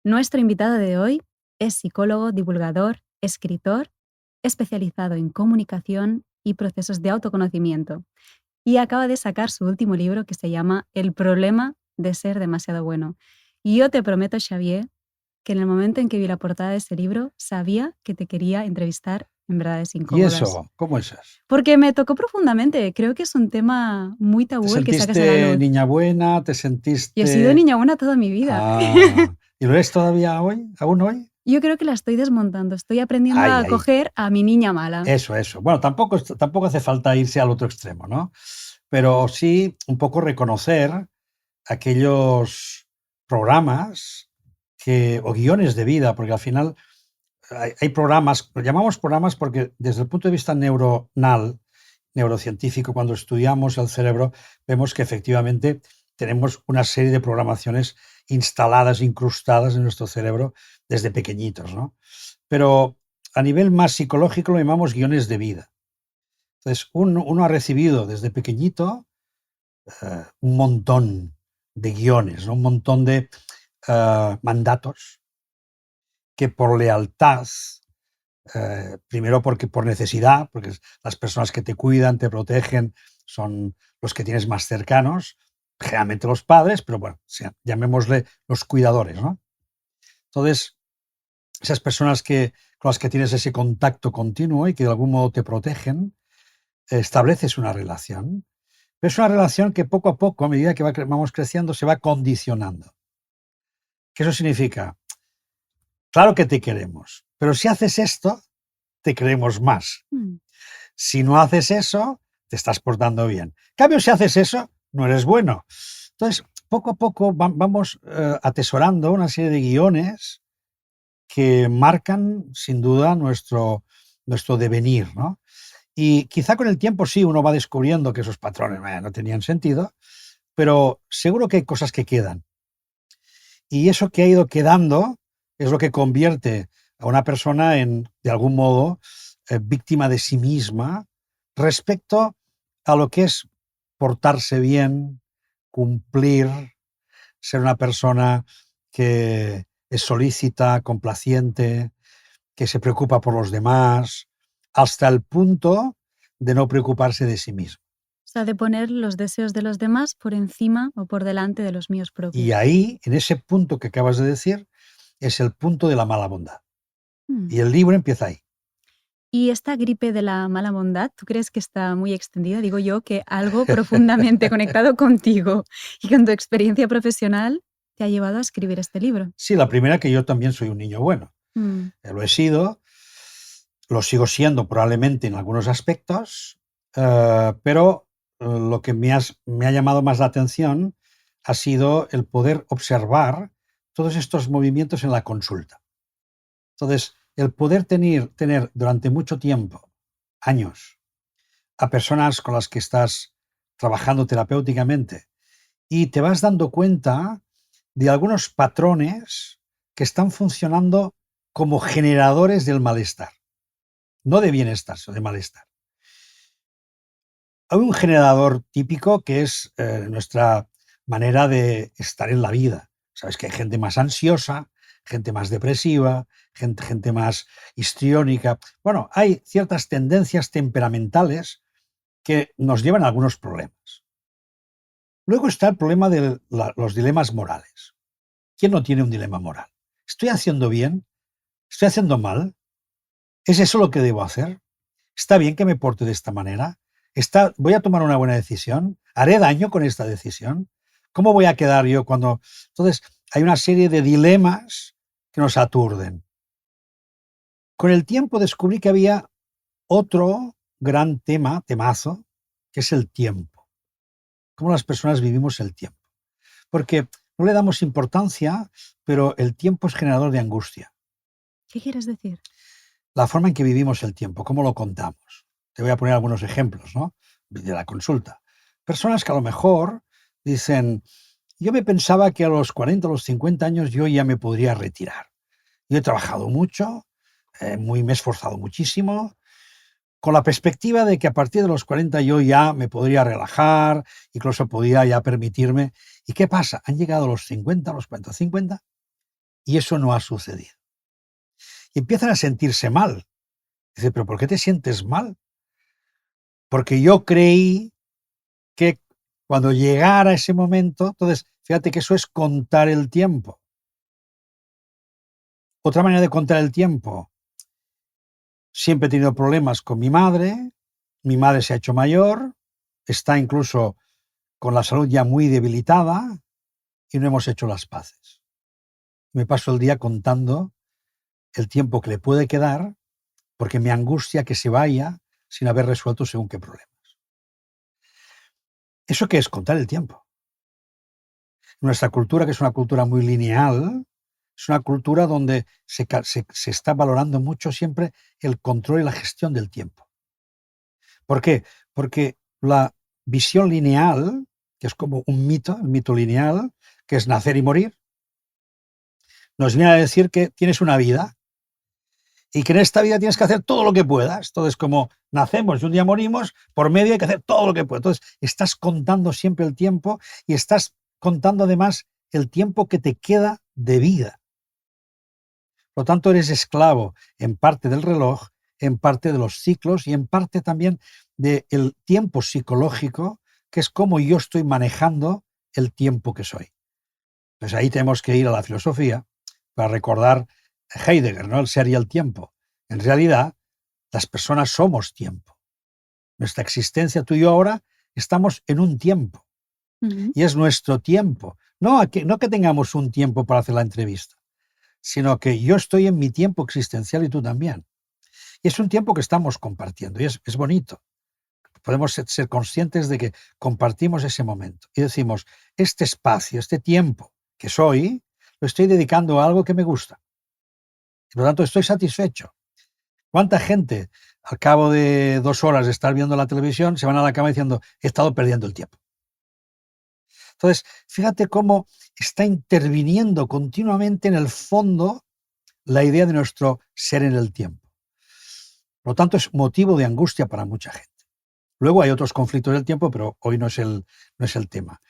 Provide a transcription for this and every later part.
Nuestro invitado de hoy es psicólogo, divulgador, escritor, especializado en comunicación y procesos de autoconocimiento, y acaba de sacar su último libro que se llama El problema de ser demasiado bueno. Y yo te prometo, Xavier, que en el momento en que vi la portada de ese libro, sabía que te quería entrevistar en Verdades ¿Y Incómodas. eso? ¿Cómo es eso? Porque me tocó profundamente. Creo que es un tema muy ¿Te tabú el que sacas a la sentiste luz. niña buena? ¿Te Y he sido sentiste...? niña buena toda mi vida. ¿Y lo eres todavía hoy? ¿Aún hoy? Yo creo que la estoy desmontando. Estoy aprendiendo a Ahí. acoger a mi niña mala. Eso. Bueno, tampoco hace falta irse al otro extremo, ¿no? Pero sí un poco reconocer aquellos programas o guiones de vida, porque al final hay programas, lo llamamos programas porque desde el punto de vista neuronal, neurocientífico, cuando estudiamos el cerebro, vemos que efectivamente tenemos una serie de programaciones instaladas, incrustadas en nuestro cerebro desde pequeñitos, ¿no? Pero a nivel más psicológico lo llamamos guiones de vida. Entonces, uno ha recibido desde pequeñito un montón de guiones, ¿no? Un montón de mandatos que por lealtad, primero porque por necesidad, porque las personas que te cuidan, te protegen, son los que tienes más cercanos, generalmente los padres, pero bueno, llamémosle los cuidadores, ¿no? Entonces, esas personas con las que tienes ese contacto continuo y que de algún modo te protegen, estableces una relación, pero es una relación que poco a poco, a medida que vamos creciendo, se va condicionando. ¿Qué eso significa? Claro que te queremos, pero si haces esto, te queremos más. Mm. Si no haces eso, te estás portando bien. En cambio, si haces eso, no eres bueno. Entonces, poco a poco vamos atesorando una serie de guiones que marcan, sin duda, nuestro devenir, ¿no? Y quizá con el tiempo sí uno va descubriendo que esos patrones no tenían sentido, pero seguro que hay cosas que quedan. Y eso que ha ido quedando es lo que convierte a una persona en, de algún modo, víctima de sí misma respecto a lo que es portarse bien, cumplir, ser una persona que es solícita, complaciente, que se preocupa por los demás, hasta el punto de no preocuparse de sí mismo. O sea, de poner los deseos de los demás por encima o por delante de los míos Y propios. ahí, en ese punto que acabas de decir, es el punto de la mala bondad. Mm. Y el libro empieza ahí. ¿Y esta gripe de la mala bondad, tú crees que está muy extendida? Digo yo que algo profundamente conectado contigo y con tu experiencia profesional te ha llevado a escribir este libro. Sí, la primera que yo también soy un niño bueno. Mm. Lo he sido, lo sigo siendo probablemente en algunos aspectos, pero lo que me ha llamado más la atención ha sido el poder observar todos estos movimientos en la consulta. Entonces, el poder tener durante mucho tiempo, años, a personas con las que estás trabajando terapéuticamente y te vas dando cuenta de algunos patrones que están funcionando como generadores del malestar, no de bienestar, sino de malestar. Hay un generador típico que es nuestra manera de estar en la vida. Sabes que hay gente más ansiosa, gente más depresiva, gente más histriónica. Bueno, hay ciertas tendencias temperamentales que nos llevan a algunos problemas. Luego está el problema de los dilemas morales. ¿Quién no tiene un dilema moral? ¿Estoy haciendo bien? ¿Estoy haciendo mal? ¿Es eso lo que debo hacer? ¿Está bien que me porte de esta manera? ¿Voy a tomar una buena decisión? ¿Haré daño con esta decisión? ¿Cómo voy a quedar yo cuando...? Entonces, hay una serie de dilemas que nos aturden. Con el tiempo descubrí que había otro gran temazo, que es el tiempo. Cómo las personas vivimos el tiempo. Porque no le damos importancia, pero el tiempo es generador de angustia. ¿Qué quieres decir? La forma en que vivimos el tiempo, cómo lo contamos. Te voy a poner algunos ejemplos, ¿no? De la consulta. Personas que a lo mejor dicen, yo me pensaba que a los 40 o los 50 años yo ya me podría retirar. Yo he trabajado mucho, me he esforzado muchísimo, con la perspectiva de que a partir de los 40 yo ya me podría relajar, incluso podría ya permitirme. ¿Y qué pasa? Han llegado los 50, los 40, 50 y eso no ha sucedido. Y empiezan a sentirse mal. Dice, ¿pero por qué te sientes mal? Porque yo creí que cuando llegara ese momento, entonces, fíjate que eso es contar el tiempo. Otra manera de contar el tiempo, siempre he tenido problemas con mi madre se ha hecho mayor, está incluso con la salud ya muy debilitada y no hemos hecho las paces. Me paso el día contando el tiempo que le puede quedar porque me angustia que se vaya sin haber resuelto según qué problemas. ¿Eso qué es? Contar el tiempo. Nuestra cultura, que es una cultura muy lineal, es una cultura donde se está valorando mucho siempre el control y la gestión del tiempo. ¿Por qué? Porque la visión lineal, que es como un mito, el mito lineal, que es nacer y morir, nos viene a decir que tienes una vida y que en esta vida tienes que hacer todo lo que puedas. Entonces, como nacemos y un día morimos, por medio hay que hacer todo lo que puedas. Entonces, estás contando siempre el tiempo y estás contando además el tiempo que te queda de vida. Por lo tanto, eres esclavo en parte del reloj, en parte de los ciclos y en parte también del tiempo psicológico, que es cómo yo estoy manejando el tiempo que soy. Pues ahí tenemos que ir a la filosofía para recordar Heidegger, ¿no? El ser y el tiempo. En realidad, las personas somos tiempo. Nuestra existencia, tú y yo ahora, estamos en un tiempo. Y es nuestro tiempo. No que tengamos un tiempo para hacer la entrevista, sino que yo estoy en mi tiempo existencial y tú también. Y es un tiempo que estamos compartiendo y es bonito. Podemos ser conscientes de que compartimos ese momento y decimos, este espacio, este tiempo que soy, lo estoy dedicando a algo que me gusta. Y por lo tanto, estoy satisfecho. ¿Cuánta gente, al cabo de 2 horas de estar viendo la televisión, se van a la cama diciendo, he estado perdiendo el tiempo? Entonces, fíjate cómo está interviniendo continuamente en el fondo la idea de nuestro ser en el tiempo. Por lo tanto, es motivo de angustia para mucha gente. Luego hay otros conflictos del tiempo, pero hoy no es el tema.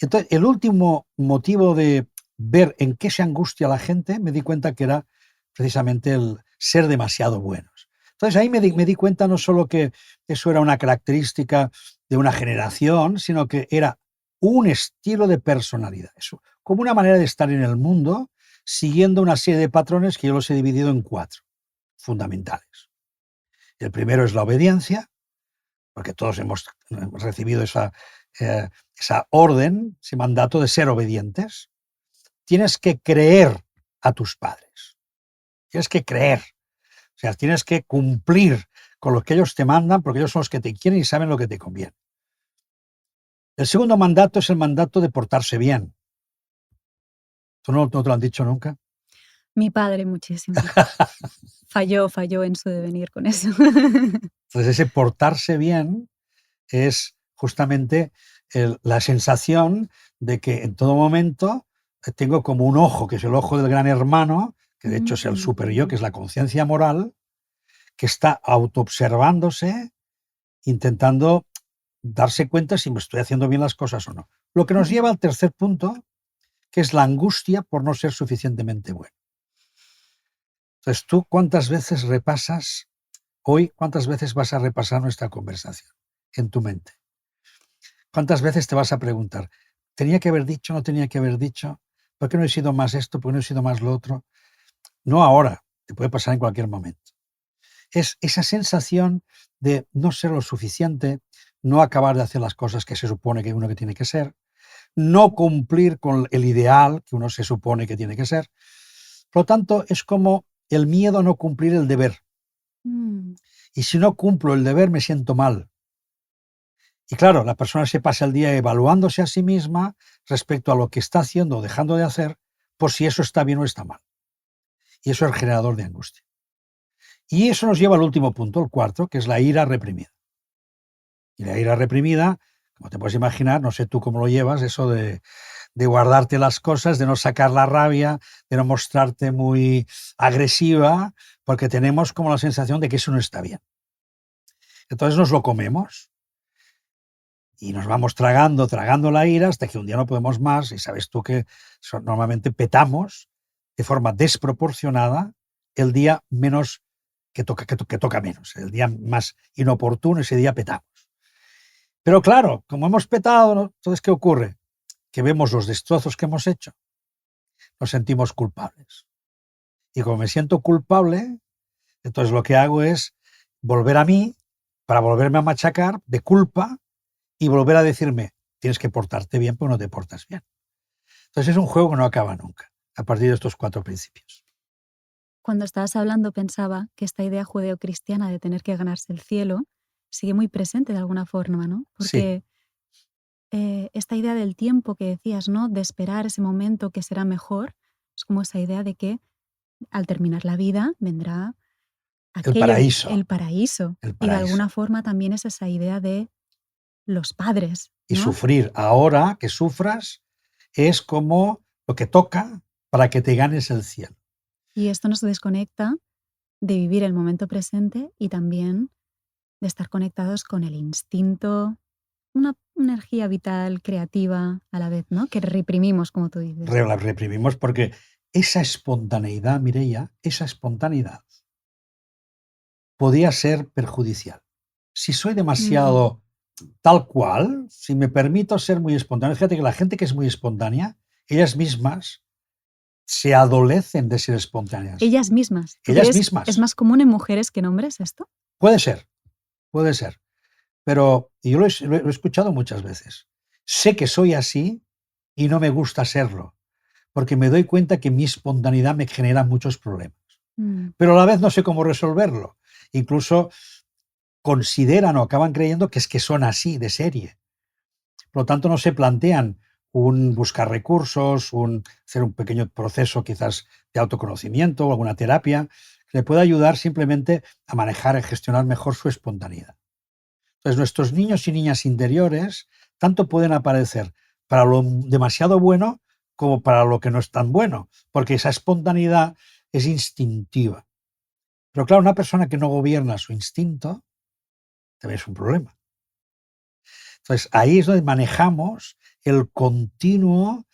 Entonces, el último motivo de ver en qué se angustia la gente, me di cuenta que era precisamente el ser demasiado buenos. Entonces ahí me di cuenta no solo que eso era una característica de una generación, sino que era un estilo de personalidad, eso, como una manera de estar en el mundo, siguiendo una serie de patrones que yo los he dividido en 4 fundamentales. El primero es la obediencia, porque todos hemos recibido esa orden, ese mandato de ser obedientes. Tienes que creer a tus padres. Tienes que creer. O sea, tienes que cumplir con lo que ellos te mandan porque ellos son los que te quieren y saben lo que te conviene. El segundo mandato es el mandato de portarse bien. ¿Tú no te lo han dicho nunca? Mi padre muchísimo. Falló en su devenir con eso. Entonces, ese portarse bien es justamente la sensación de que en todo momento tengo como un ojo, que es el ojo del gran hermano, que de hecho es el super yo, que es la conciencia moral, que está autoobservándose, intentando darse cuenta si me estoy haciendo bien las cosas o no. Lo que nos lleva al tercer punto, que es la angustia por no ser suficientemente bueno. Entonces, ¿tú cuántas veces repasas hoy, cuántas veces vas a repasar nuestra conversación en tu mente? ¿Cuántas veces te vas a preguntar, ¿tenía que haber dicho, no tenía que haber dicho? ¿Por qué no he sido más esto? ¿Por qué no he sido más lo otro? No ahora, te puede pasar en cualquier momento. Es esa sensación de no ser lo suficiente, no acabar de hacer las cosas que se supone que uno que tiene que ser, no cumplir con el ideal que uno se supone que tiene que ser. Por lo tanto, es como el miedo a no cumplir el deber. Y si no cumplo el deber, me siento mal. Y claro, la persona se pasa el día evaluándose a sí misma respecto a lo que está haciendo o dejando de hacer, por si eso está bien o está mal. Y eso es generador de angustia. Y eso nos lleva al último punto, el cuarto, que es la ira reprimida. Y la ira reprimida, como te puedes imaginar, no sé tú cómo lo llevas, eso de guardarte las cosas, de no sacar la rabia, de no mostrarte muy agresiva, porque tenemos como la sensación de que eso no está bien. Entonces nos lo comemos. Y nos vamos tragando la ira hasta que un día no podemos más y sabes tú que normalmente petamos de forma desproporcionada el día menos que toca menos, el día más inoportuno, ese día petamos. Pero claro, como hemos petado, ¿no? Entonces, ¿qué ocurre? Que vemos los destrozos que hemos hecho, nos sentimos culpables. Y como me siento culpable, entonces lo que hago es volver a mí para volverme a machacar de culpa y volver a decirme, tienes que portarte bien porque no te portas bien. Entonces es un juego que no acaba nunca, a partir de estos 4 principios. Cuando estabas hablando pensaba que esta idea judeocristiana de tener que ganarse el cielo sigue muy presente de alguna forma, ¿no? Sí, Porque esta idea del tiempo que decías, ¿no? De esperar ese momento que será mejor, es como esa idea de que al terminar la vida vendrá el aquello, paraíso, el paraíso. el Y de paraíso. alguna forma también es esa idea de los padres, Y ¿no? sufrir ahora, que sufras, es como lo que toca para que te ganes el cielo. Y esto nos desconecta de vivir el momento presente y también de estar conectados con el instinto, una energía vital, creativa a la vez, ¿no? Que reprimimos, como tú dices. La reprimimos porque esa espontaneidad, Mireia, esa espontaneidad podía ser perjudicial. Si soy demasiado tal cual, si me permito ser muy espontáneo, fíjate que la gente que es muy espontánea, ellas mismas se adolecen de ser espontáneas. Ellas mismas. ¿Tú Ellas crees mismas. es más común en mujeres que en hombres esto? Puede ser, puede ser. Pero yo lo he escuchado muchas veces. Sé que soy así y no me gusta serlo, porque me doy cuenta que mi espontaneidad me genera muchos problemas. Pero a la vez no sé cómo resolverlo. Incluso consideran o acaban creyendo que son así, de serie. Por lo tanto, no se plantean un buscar recursos, hacer un pequeño proceso quizás de autoconocimiento o alguna terapia que le pueda ayudar simplemente a manejar y gestionar mejor su espontaneidad. Entonces, nuestros niños y niñas interiores tanto pueden aparecer para lo demasiado bueno como para lo que no es tan bueno, porque esa espontaneidad es instintiva. Pero claro, una persona que no gobierna su instinto también es un problema. Entonces, ahí es donde manejamos el continuo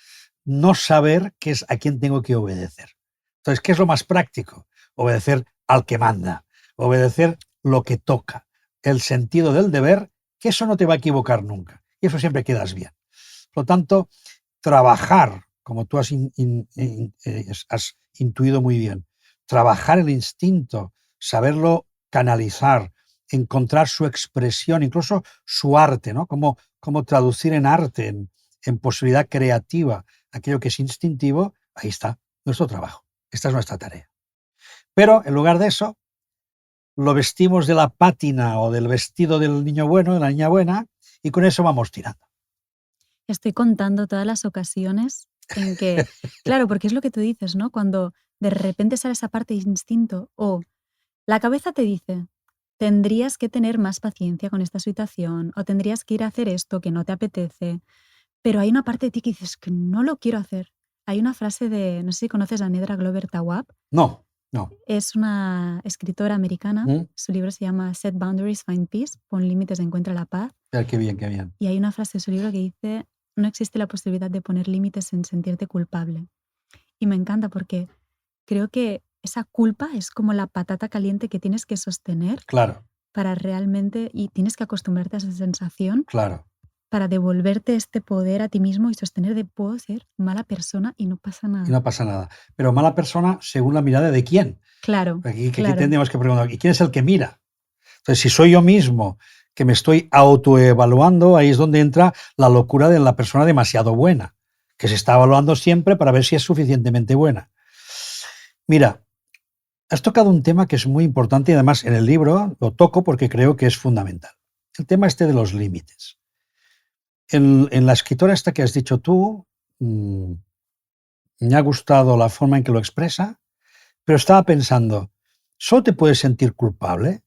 no saber qué es a quién tengo que obedecer. Entonces, ¿qué es lo más práctico? Obedecer al que manda, obedecer lo que toca, el sentido del deber, que eso no te va a equivocar nunca. Y eso siempre quedas bien. Por lo tanto, trabajar, como tú has intuido muy bien, trabajar el instinto, saberlo canalizar, encontrar su expresión, incluso su arte, ¿no? Cómo traducir en arte, en posibilidad creativa, aquello que es instintivo, ahí está nuestro trabajo. Esta es nuestra tarea. Pero en lugar de eso, lo vestimos de la pátina o del vestido del niño bueno, de la niña buena, y con eso vamos tirando. Estoy contando todas las ocasiones en que, claro, porque es lo que tú dices, ¿no? Cuando de repente sale esa parte de instinto o la cabeza te dice, tendrías que tener más paciencia con esta situación o tendrías que ir a hacer esto que no te apetece, pero hay una parte de ti que dices que no lo quiero hacer. Hay una frase de, no sé si conoces a Nedra Glover Tawwab, No, no. es una escritora americana, su libro se llama Set Boundaries, Find Peace, pon límites, encuentra la paz. Qué bien, qué bien. Y hay una frase de su libro que dice, no existe la posibilidad de poner límites sin sentirte culpable. Y me encanta porque creo que esa culpa es como la patata caliente que tienes que sostener Claro, para realmente, y tienes que acostumbrarte a esa sensación claro. para devolverte este poder a ti mismo y sostener de puedo ser mala persona y no pasa Y nada. no pasa nada. Pero mala persona según la mirada de quién. Claro, Aquí claro. tendríamos que preguntar, ¿y quién es el que mira? Entonces, si soy yo mismo que me estoy autoevaluando, ahí es donde entra la locura de la persona demasiado buena, que se está evaluando siempre para ver si es suficientemente buena. Mira, has tocado un tema que es muy importante y además en el libro lo toco porque creo que es fundamental. El tema este de los límites. En la escritora esta que has dicho tú, me ha gustado la forma en que lo expresa, pero estaba pensando, solo te puedes sentir culpable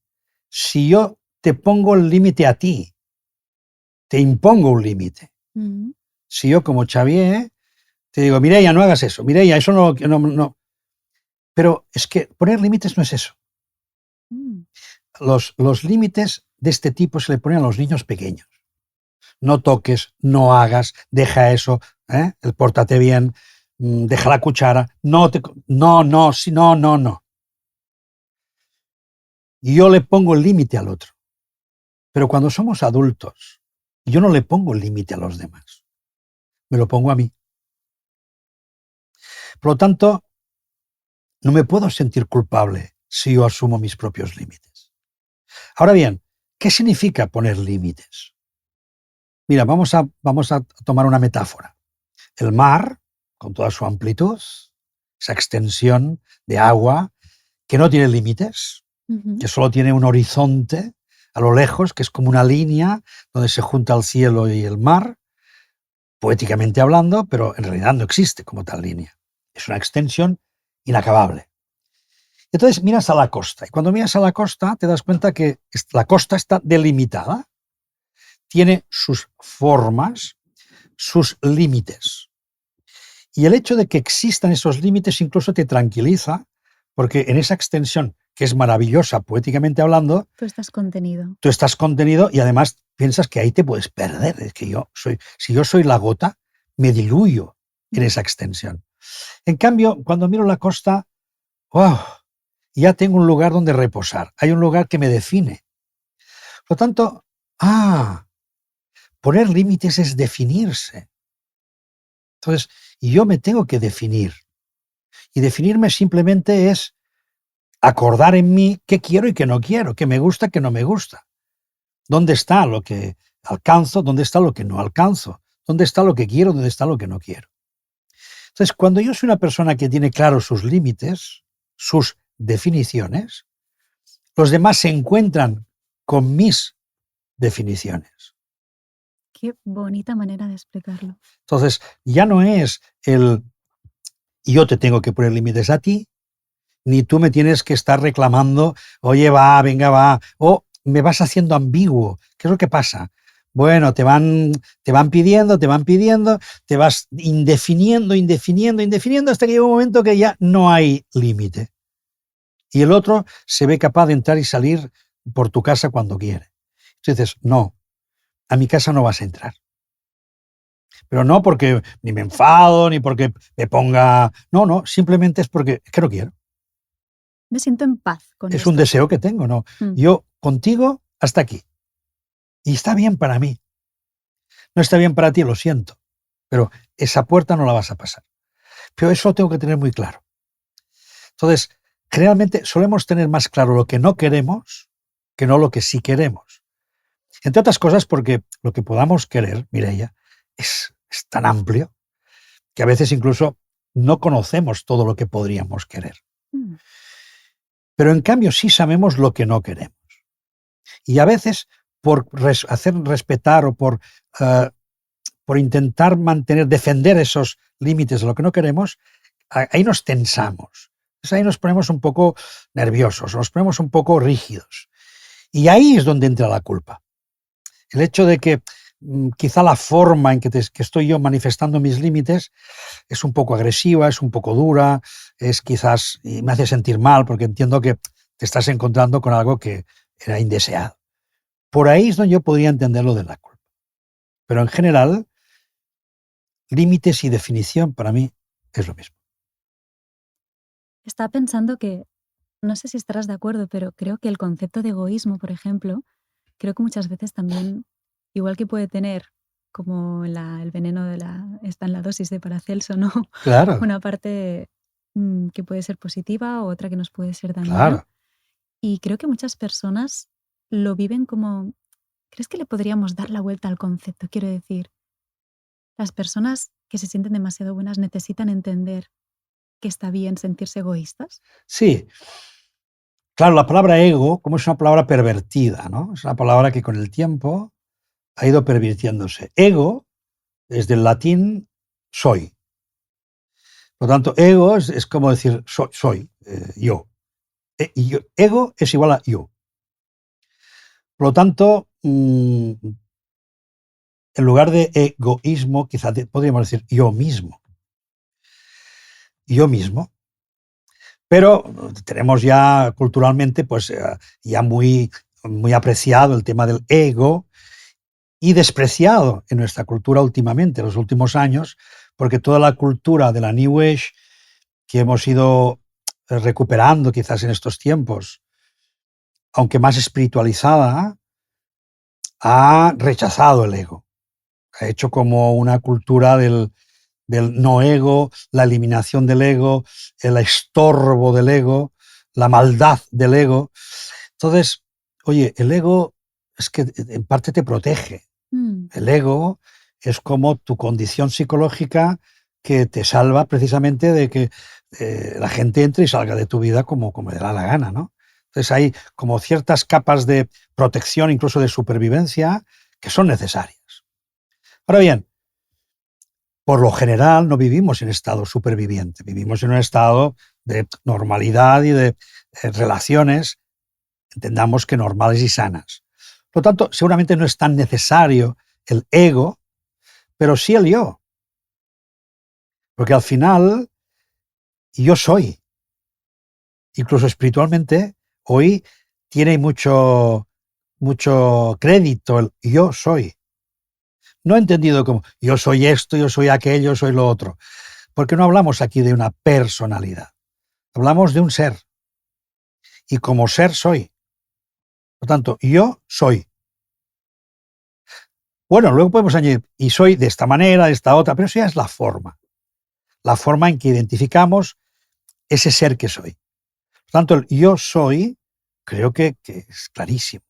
si yo te pongo el límite a ti, te impongo un límite. Si yo como Xavier te digo, Mireia, no hagas eso, Mireia, eso no. Pero es que poner límites no es eso. Los límites de este tipo se le ponen a los niños pequeños. No toques, no hagas, deja eso, el pórtate bien. deja la cuchara, no, sí, no. Y yo le pongo el límite al otro. Pero cuando somos adultos, yo no le pongo el límite a los demás, me lo pongo a mí. Por lo tanto, no me puedo sentir culpable si yo asumo mis propios límites. Ahora bien, ¿qué significa poner límites? Mira, vamos a tomar una metáfora. El mar, con toda su amplitud, esa extensión de agua que no tiene límites, que solo tiene un horizonte a lo lejos, que es como una línea donde se junta el cielo y el mar, poéticamente hablando, pero en realidad no existe como tal línea. Es una extensión inacabable. Entonces miras a la costa, y cuando miras a la costa te das cuenta que la costa está delimitada, tiene sus formas, sus límites. Y el hecho de que existan esos límites incluso te tranquiliza, porque en esa extensión, que es maravillosa poéticamente hablando, tú estás contenido. Tú estás contenido y además piensas que ahí te puedes perder. Es que si yo soy la gota, me diluyo en esa extensión. En cambio, cuando miro la costa, ¡wow!, ya tengo un lugar donde reposar. Hay un lugar que me define. Por lo tanto, poner límites es definirse. Entonces, yo me tengo que definir. Y definirme simplemente es acordar en mí qué quiero y qué no quiero, qué me gusta, qué no me gusta. ¿Dónde está lo que alcanzo? ¿Dónde está lo que no alcanzo? ¿Dónde está lo que quiero? ¿Dónde está lo que no quiero? Entonces, cuando yo soy una persona que tiene claros sus límites, sus definiciones, los demás se encuentran con mis definiciones. Qué bonita manera de explicarlo. Entonces, ya no es yo te tengo que poner límites a ti, ni tú me tienes que estar reclamando, oye, venga, va, o me vas haciendo ambiguo. ¿Qué es lo que pasa? Bueno, te van pidiendo, te vas indefiniendo, hasta que llega un momento que ya no hay límite. Y el otro se ve capaz de entrar y salir por tu casa cuando quiere. Entonces, no, a mi casa no vas a entrar. Pero no porque ni me enfado, ni porque me ponga... No, simplemente es porque es que no quiero. Me siento en paz con Es esto. un deseo que tengo, ¿no? Yo contigo hasta aquí. Y está bien para mí. No está bien para ti, lo siento. Pero esa puerta no la vas a pasar. Pero eso lo tengo que tener muy claro. Entonces, generalmente solemos tener más claro lo que no queremos que no lo que sí queremos. Entre otras cosas porque lo que podamos querer, Mireia, es tan amplio que a veces incluso no conocemos todo lo que podríamos querer. Pero en cambio sí sabemos lo que no queremos. Y a veces por hacer respetar o por intentar defender esos límites de lo que no queremos, ahí nos tensamos. Entonces ahí nos ponemos un poco nerviosos, nos ponemos un poco rígidos. Y ahí es donde entra la culpa. El hecho de que quizá la forma en que estoy yo manifestando mis límites es un poco agresiva, es un poco dura, y me hace sentir mal porque entiendo que te estás encontrando con algo que era indeseado. Por ahí es donde yo podría entender lo de la culpa. Pero en general, límites y definición para mí es lo mismo. Estaba pensando que, no sé si estarás de acuerdo, pero creo que el concepto de egoísmo, por ejemplo, creo que muchas veces también, igual que puede tener, como el veneno está en la dosis de Paracelso, ¿no? Claro. Una parte que puede ser positiva, otra que nos puede ser dañina. Claro. Y creo que muchas personas lo viven como... ¿Crees que le podríamos dar la vuelta al concepto? Quiero decir, las personas que se sienten demasiado buenas necesitan entender que está bien sentirse egoístas. Sí. Claro, la palabra ego, como es una palabra pervertida, ¿no? Es una palabra que con el tiempo ha ido pervirtiéndose. Ego, desde el latín, soy. Por lo tanto, ego es como decir soy, yo. Ego es igual a yo. Por lo tanto, en lugar de egoísmo, quizá podríamos decir yo mismo. Yo mismo. Pero tenemos ya culturalmente, pues ya muy apreciado el tema del ego y despreciado en nuestra cultura últimamente, en los últimos años, porque toda la cultura de la New Age que hemos ido recuperando quizás en estos tiempos, aunque más espiritualizada, ha rechazado el ego. Ha hecho como una cultura del no ego, la eliminación del ego, el estorbo del ego, la maldad del ego. Entonces, oye, el ego es que en parte te protege. El ego es como tu condición psicológica que te salva precisamente de que la gente entre y salga de tu vida como le da la gana, ¿no? Entonces hay como ciertas capas de protección, incluso de supervivencia, que son necesarias. Ahora bien, por lo general no vivimos en estado superviviente, vivimos en un estado de normalidad y de relaciones, entendamos que normales y sanas. Por lo tanto, seguramente no es tan necesario el ego, pero sí el yo, porque al final yo soy, incluso espiritualmente, hoy tiene mucho crédito el yo soy. No entendido como yo soy esto, yo soy aquello, yo soy lo otro, porque no hablamos aquí de una personalidad, hablamos de un ser, y como ser soy. Por lo tanto, yo soy. Bueno, luego podemos añadir, y soy de esta manera, de esta otra, pero eso ya es la forma en que identificamos ese ser que soy. Por tanto, el yo soy creo que es clarísimo.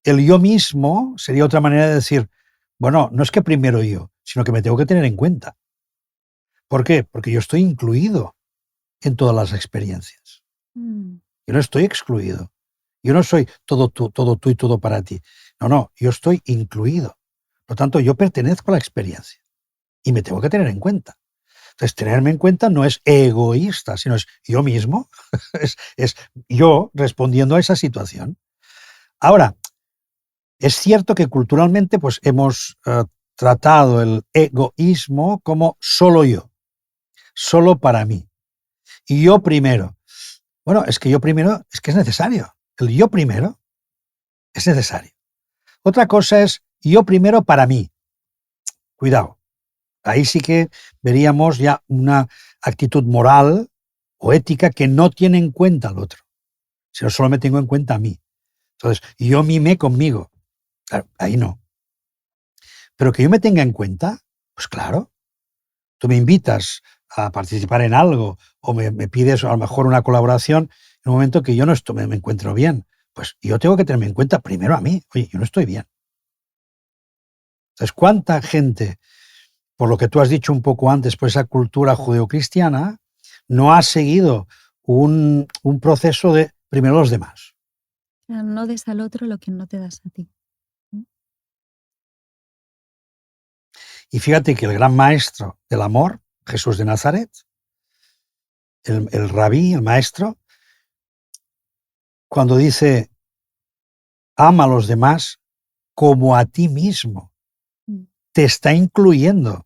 El yo mismo sería otra manera de decir, bueno, no es que primero yo, sino que me tengo que tener en cuenta. ¿Por qué? Porque yo estoy incluido en todas las experiencias. Yo no estoy excluido. Yo no soy todo tú y todo para ti. No, yo estoy incluido. Por lo tanto, yo pertenezco a la experiencia y me tengo que tener en cuenta. Entonces, tenerme en cuenta no es egoísta, sino es yo mismo, es yo respondiendo a esa situación. Ahora, es cierto que culturalmente pues, hemos tratado el egoísmo como solo para mí. Y yo primero. Bueno, es que yo primero, es que es necesario. El yo primero es necesario. Otra cosa es yo primero para mí. Cuidado. Ahí sí que veríamos ya una actitud moral o ética que no tiene en cuenta al otro, sino solo me tengo en cuenta a mí. Entonces, yo mimé conmigo. Claro, ahí no. Pero que yo me tenga en cuenta, pues claro, tú me invitas a participar en algo o me pides a lo mejor una colaboración en un momento que yo no estoy, me encuentro bien, pues yo tengo que tenerme en cuenta primero a mí. Oye, yo no estoy bien. Entonces, ¿cuánta gente, por lo que tú has dicho un poco antes, por esa cultura judeocristiana, no ha seguido un proceso de primero los demás? No des al otro lo que no te das a ti. Y fíjate que el gran maestro del amor, Jesús de Nazaret, el rabí, el maestro, cuando dice, ama a los demás como a ti mismo, te está incluyendo.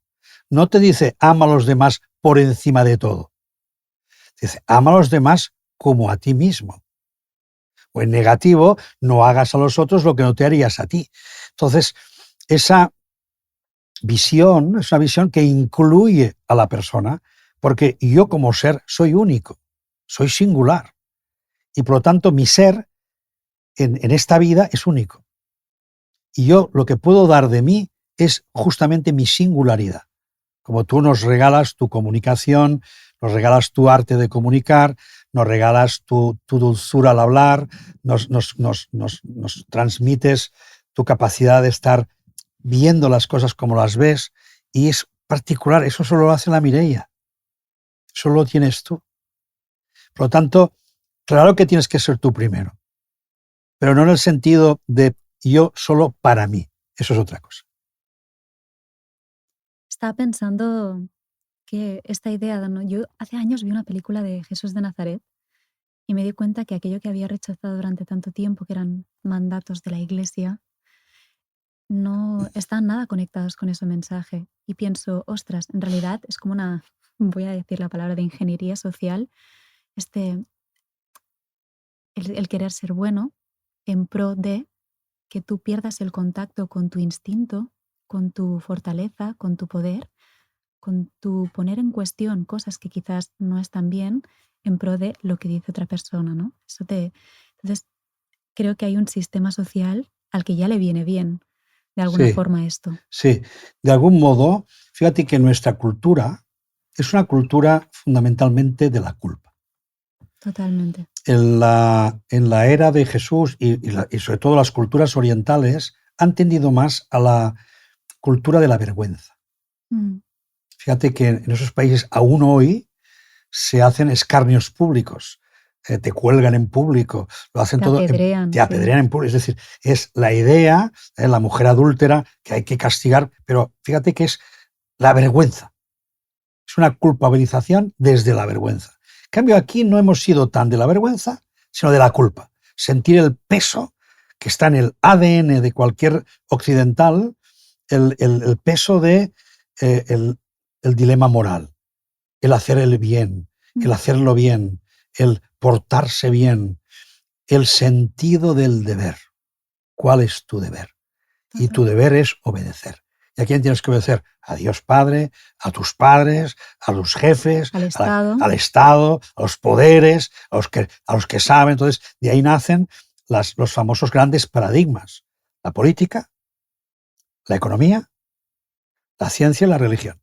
No te dice, ama a los demás por encima de todo. Dice, ama a los demás como a ti mismo. O en negativo, no hagas a los otros lo que no te harías a ti. Entonces, esa visión es una visión que incluye a la persona, porque yo como ser soy único, soy singular. Y por lo tanto, mi ser en esta vida es único. Y yo lo que puedo dar de mí es justamente mi singularidad. Como tú nos regalas tu comunicación, nos regalas tu arte de comunicar, nos regalas tu dulzura al hablar, nos transmites tu capacidad de estar viendo las cosas como las ves, y es particular, eso solo lo hace la Mireia, solo lo tienes tú. Por lo tanto, claro que tienes que ser tú primero, pero no en el sentido de yo solo para mí, eso es otra cosa. Estaba pensando que esta idea, ¿no? Yo hace años vi una película de Jesús de Nazaret y me di cuenta que aquello que había rechazado durante tanto tiempo, que eran mandatos de la Iglesia, no están nada conectados con ese mensaje. Y pienso, ostras, en realidad es como una, voy a decir la palabra de ingeniería social, el querer ser bueno en pro de que tú pierdas el contacto con tu instinto, con tu fortaleza, con tu poder, con tu poner en cuestión cosas que quizás no están bien en pro de lo que dice otra persona, ¿no? Entonces, creo que hay un sistema social al que ya le viene bien, de alguna Sí, forma, esto. sí. De algún modo, fíjate que nuestra cultura es una cultura fundamentalmente de la culpa. Totalmente. En la era de Jesús y sobre todo las culturas orientales han tendido más a la cultura de la vergüenza. Mm. Fíjate que en esos países aún hoy se hacen escarnios públicos, te cuelgan en público, lo hacen Te todo, apedrean, te sí. apedrean en público. Es decir, es la idea, la mujer adúltera que hay que castigar, pero fíjate que es la vergüenza. Es una culpabilización desde la vergüenza. En cambio, aquí no hemos sido tan de la vergüenza, sino de la culpa. Sentir el peso que está en el ADN de cualquier occidental, el peso de el dilema moral, el hacer el bien, el hacerlo bien, el portarse bien, el sentido del deber. ¿Cuál es tu deber? Y tu deber es obedecer. ¿Y a quién tienes que obedecer? A Dios Padre, a tus padres, a los jefes, Al Estado. al Estado, a los poderes, a los que saben. Entonces, de ahí nacen los famosos grandes paradigmas. La política, la economía, la ciencia y la religión.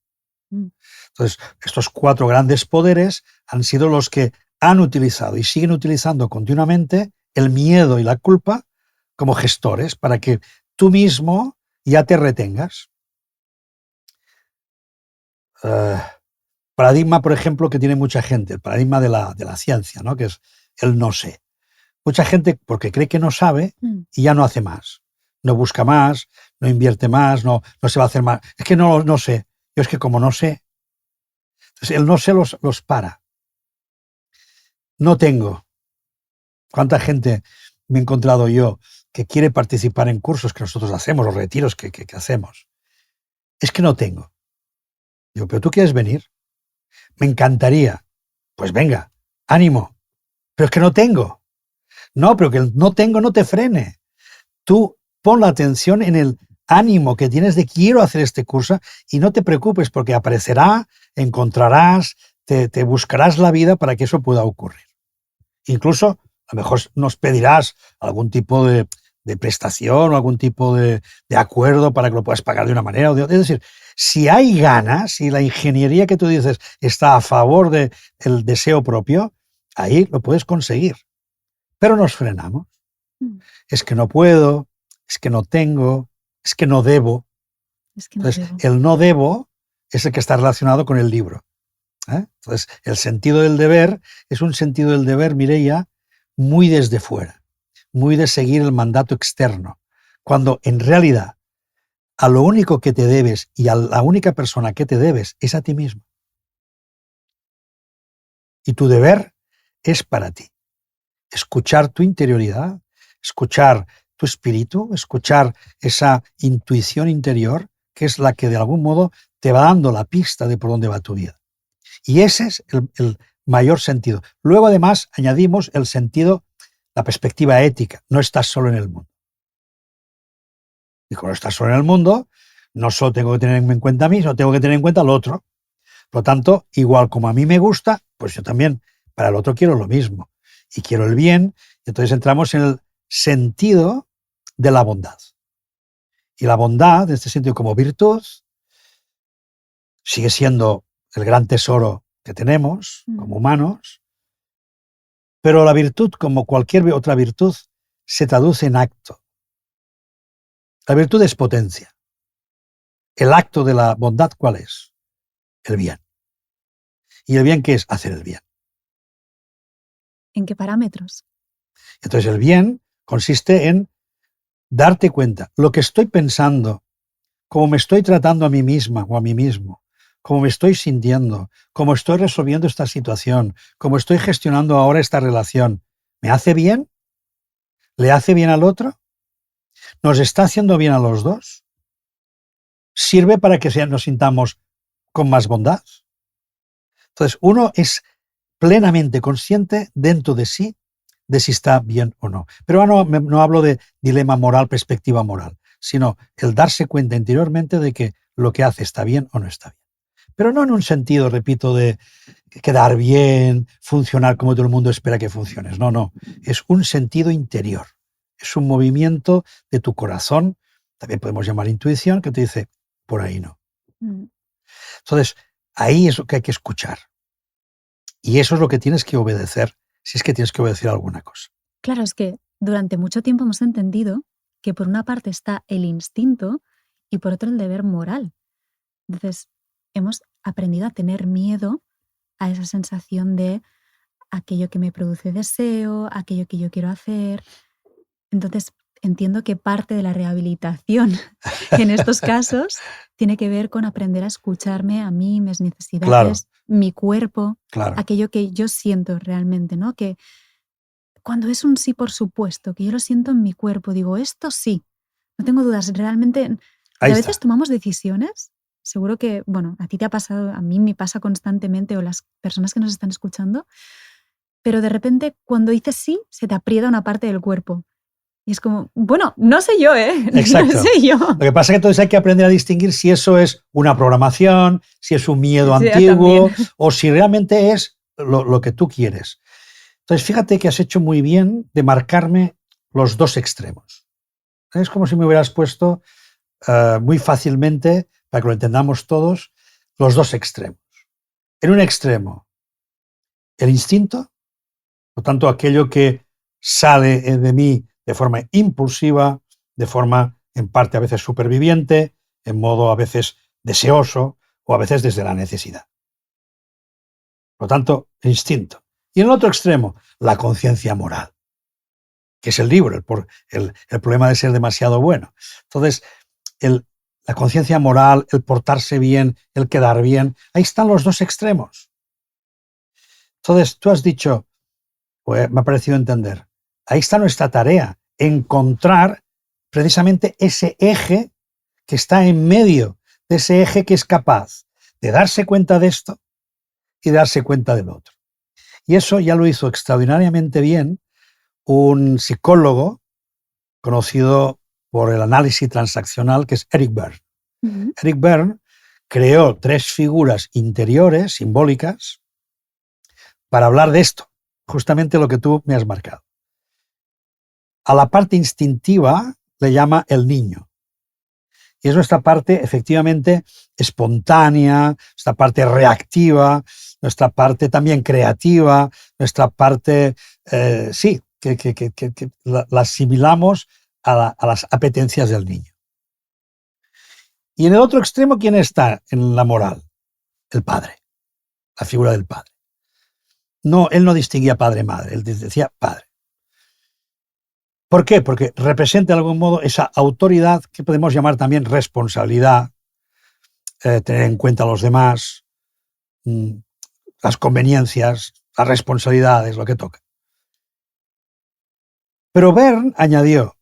Entonces, estos 4 grandes poderes han sido los que han utilizado y siguen utilizando continuamente el miedo y la culpa como gestores para que tú mismo ya te retengas. Paradigma, por ejemplo, que tiene mucha gente, el paradigma de la ciencia, ¿no? Que es el no sé. Mucha gente porque cree que no sabe y ya no hace más. No busca más, no invierte más, no se va a hacer más. Es que no sé. Yo es que como no sé, entonces el no sé los para. No tengo. ¿Cuánta gente me he encontrado yo que quiere participar en cursos que nosotros hacemos, los retiros que hacemos? Es que no tengo. Digo, ¿pero tú quieres venir? Me encantaría. Pues venga, ánimo. Pero es que no tengo. No, pero que el no tengo no te frene. Tú pon la atención en el ánimo que tienes de quiero hacer este curso y no te preocupes porque aparecerá, encontrarás, te buscarás la vida para que eso pueda ocurrir. Incluso a lo mejor nos pedirás algún tipo de prestación o algún tipo de acuerdo para que lo puedas pagar de una manera o de otra. Es decir, si hay ganas, si la ingeniería que tú dices está a favor del deseo propio, ahí lo puedes conseguir. Pero nos frenamos. Es que no puedo, es que no tengo, es que no debo. Entonces, el no debo es el que está relacionado con el libro. Entonces, el sentido del deber es un sentido del deber, Mireia, muy desde fuera, muy de seguir el mandato externo, cuando en realidad a lo único que te debes y a la única persona que te debes es a ti mismo. Y tu deber es para ti. Escuchar tu interioridad, escuchar tu espíritu, escuchar esa intuición interior, que es la que de algún modo te va dando la pista de por dónde va tu vida. Y ese es el mayor sentido. Luego, además, añadimos el sentido, la perspectiva ética. No estás solo en el mundo. Y como no estás solo en el mundo, no solo tengo que tener en cuenta a mí, sino tengo que tener en cuenta al otro. Por lo tanto, igual como a mí me gusta, pues yo también para el otro quiero lo mismo. Y quiero el bien. Y entonces entramos en el sentido de la bondad. Y la bondad, en este sentido, como virtud, sigue siendo el gran tesoro que tenemos como humanos, pero la virtud, como cualquier otra virtud, se traduce en acto. La virtud es potencia. El acto de la bondad, ¿cuál es? El bien. ¿Y el bien qué es? Hacer el bien. ¿En qué parámetros? Entonces el bien consiste en darte cuenta, lo que estoy pensando, cómo me estoy tratando a mí misma o a mí mismo, cómo me estoy sintiendo, cómo estoy resolviendo esta situación, cómo estoy gestionando ahora esta relación, ¿me hace bien? ¿Le hace bien al otro? ¿Nos está haciendo bien a los dos? ¿Sirve para que nos sintamos con más bondad? Entonces, uno es plenamente consciente dentro de sí de si está bien o no. Pero no hablo de dilema moral, perspectiva moral, sino el darse cuenta interiormente de que lo que hace está bien o no está bien. pero no en un sentido, repito, de quedar bien, funcionar como todo el mundo espera que funciones. No, no. Es un sentido interior. Es un movimiento de tu corazón, también podemos llamar intuición, que te dice, por ahí no. Mm. Entonces, ahí es lo que hay que escuchar. Y eso es lo que tienes que obedecer, si es que tienes que obedecer alguna cosa. Claro, es que durante mucho tiempo hemos entendido que por una parte está el instinto y por otro el deber moral. Entonces, hemos aprendido a tener miedo a esa sensación de aquello que me produce deseo, aquello que yo quiero hacer. Entonces, entiendo que parte de la rehabilitación en estos casos tiene que ver con aprender a escucharme a mí, mis necesidades, mi cuerpo, Claro. aquello que yo siento realmente, ¿no? Que cuando es un sí, por supuesto, que yo lo siento en mi cuerpo, digo, esto sí, no tengo dudas, realmente. Y Ahí a está. veces tomamos decisiones, seguro que, bueno, a ti te ha pasado, a mí me pasa constantemente, o las personas que nos están escuchando, pero de repente cuando dices sí, se te aprieta una parte del cuerpo. Y es como, bueno, no sé yo, ¿eh? Exacto. No sé yo. Lo que pasa es que entonces hay que aprender a distinguir si eso es una programación, si es un miedo Sí, antiguo, también. o si realmente es lo que tú quieres. Entonces, fíjate que has hecho muy bien de marcarme los dos extremos. Es como si me hubieras puesto muy fácilmente, para que lo entendamos todos, los dos extremos. En un extremo, el instinto, por tanto, aquello que sale de mí de forma impulsiva, de forma en parte a veces superviviente, en modo a veces deseoso o a veces desde la necesidad. Por lo tanto, el instinto. Y en el otro extremo, la conciencia moral, que es el libro, el problema de ser demasiado bueno. Entonces, la conciencia moral, el portarse bien, el quedar bien, ahí están los dos extremos. Entonces, tú has dicho, pues me ha parecido entender, ahí está nuestra tarea, encontrar precisamente ese eje que está en medio, de ese eje que es capaz de darse cuenta de esto y darse cuenta del otro. Y eso ya lo hizo extraordinariamente bien un psicólogo conocido por el análisis transaccional, que es Eric Berne. Uh-huh. Eric Berne creó 3 figuras interiores, simbólicas, para hablar de esto, justamente lo que tú me has marcado. A la parte instintiva le llama el niño. Y es nuestra parte efectivamente espontánea, nuestra parte reactiva, nuestra parte también creativa, nuestra parte, sí, que la asimilamos a las apetencias del niño. Y en el otro extremo, ¿quién está en la moral? El padre, la figura del padre. No, él no distinguía padre-madre, él decía padre. ¿Por qué? Porque representa de algún modo esa autoridad que podemos llamar también responsabilidad, tener en cuenta a los demás, las conveniencias, las responsabilidades, lo que toca. Pero Berne añadió,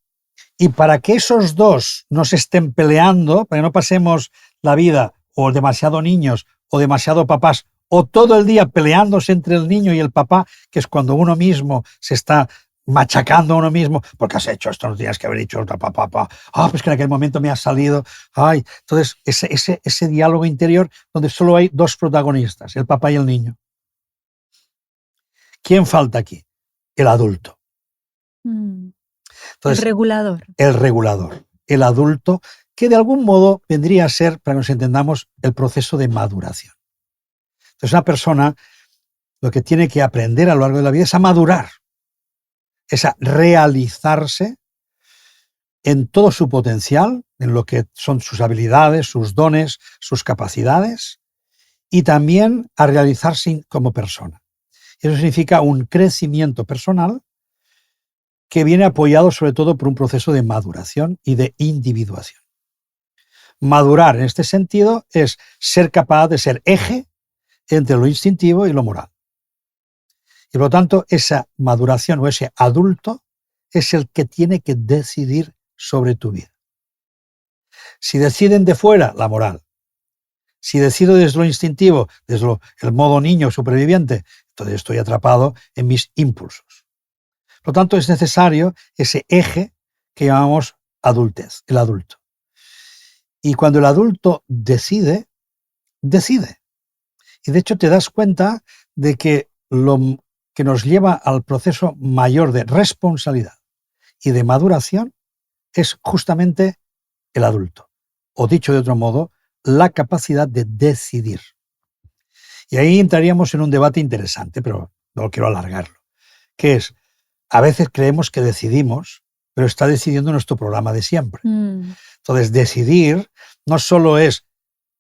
y para que esos dos no se estén peleando, para que no pasemos la vida o demasiado niños o demasiado papás, o todo el día peleándose entre el niño y el papá, que es cuando uno mismo se está machacando a uno mismo, porque has hecho esto, no tienes que haber dicho papá, pues que en aquel momento me ha salido, ay, entonces ese diálogo interior donde solo hay 2 protagonistas, el papá y el niño. ¿Quién falta aquí? El adulto. Entonces, el regulador. El regulador, el adulto, que de algún modo vendría a ser, para que nos entendamos, el proceso de maduración. Entonces, una persona lo que tiene que aprender a lo largo de la vida es a madurar, es a realizarse en todo su potencial, en lo que son sus habilidades, sus dones, sus capacidades, y también a realizarse como persona. Eso significa un crecimiento personal que viene apoyado sobre todo por un proceso de maduración y de individuación. Madurar en este sentido es ser capaz de ser eje entre lo instintivo y lo moral. Y por lo tanto, esa maduración o ese adulto es el que tiene que decidir sobre tu vida. Si deciden de fuera, la moral. Si decido desde lo instintivo, desde el modo niño superviviente, entonces estoy atrapado en mis impulsos. Por lo tanto, es necesario ese eje que llamamos adultez, el adulto. Y cuando el adulto decide, Y de hecho te das cuenta de que lo que nos lleva al proceso mayor de responsabilidad y de maduración es justamente el adulto. O dicho de otro modo, la capacidad de decidir. Y ahí entraríamos en un debate interesante, pero no quiero alargarlo, que es, a veces creemos que decidimos, pero está decidiendo nuestro programa de siempre. Entonces, decidir no solo es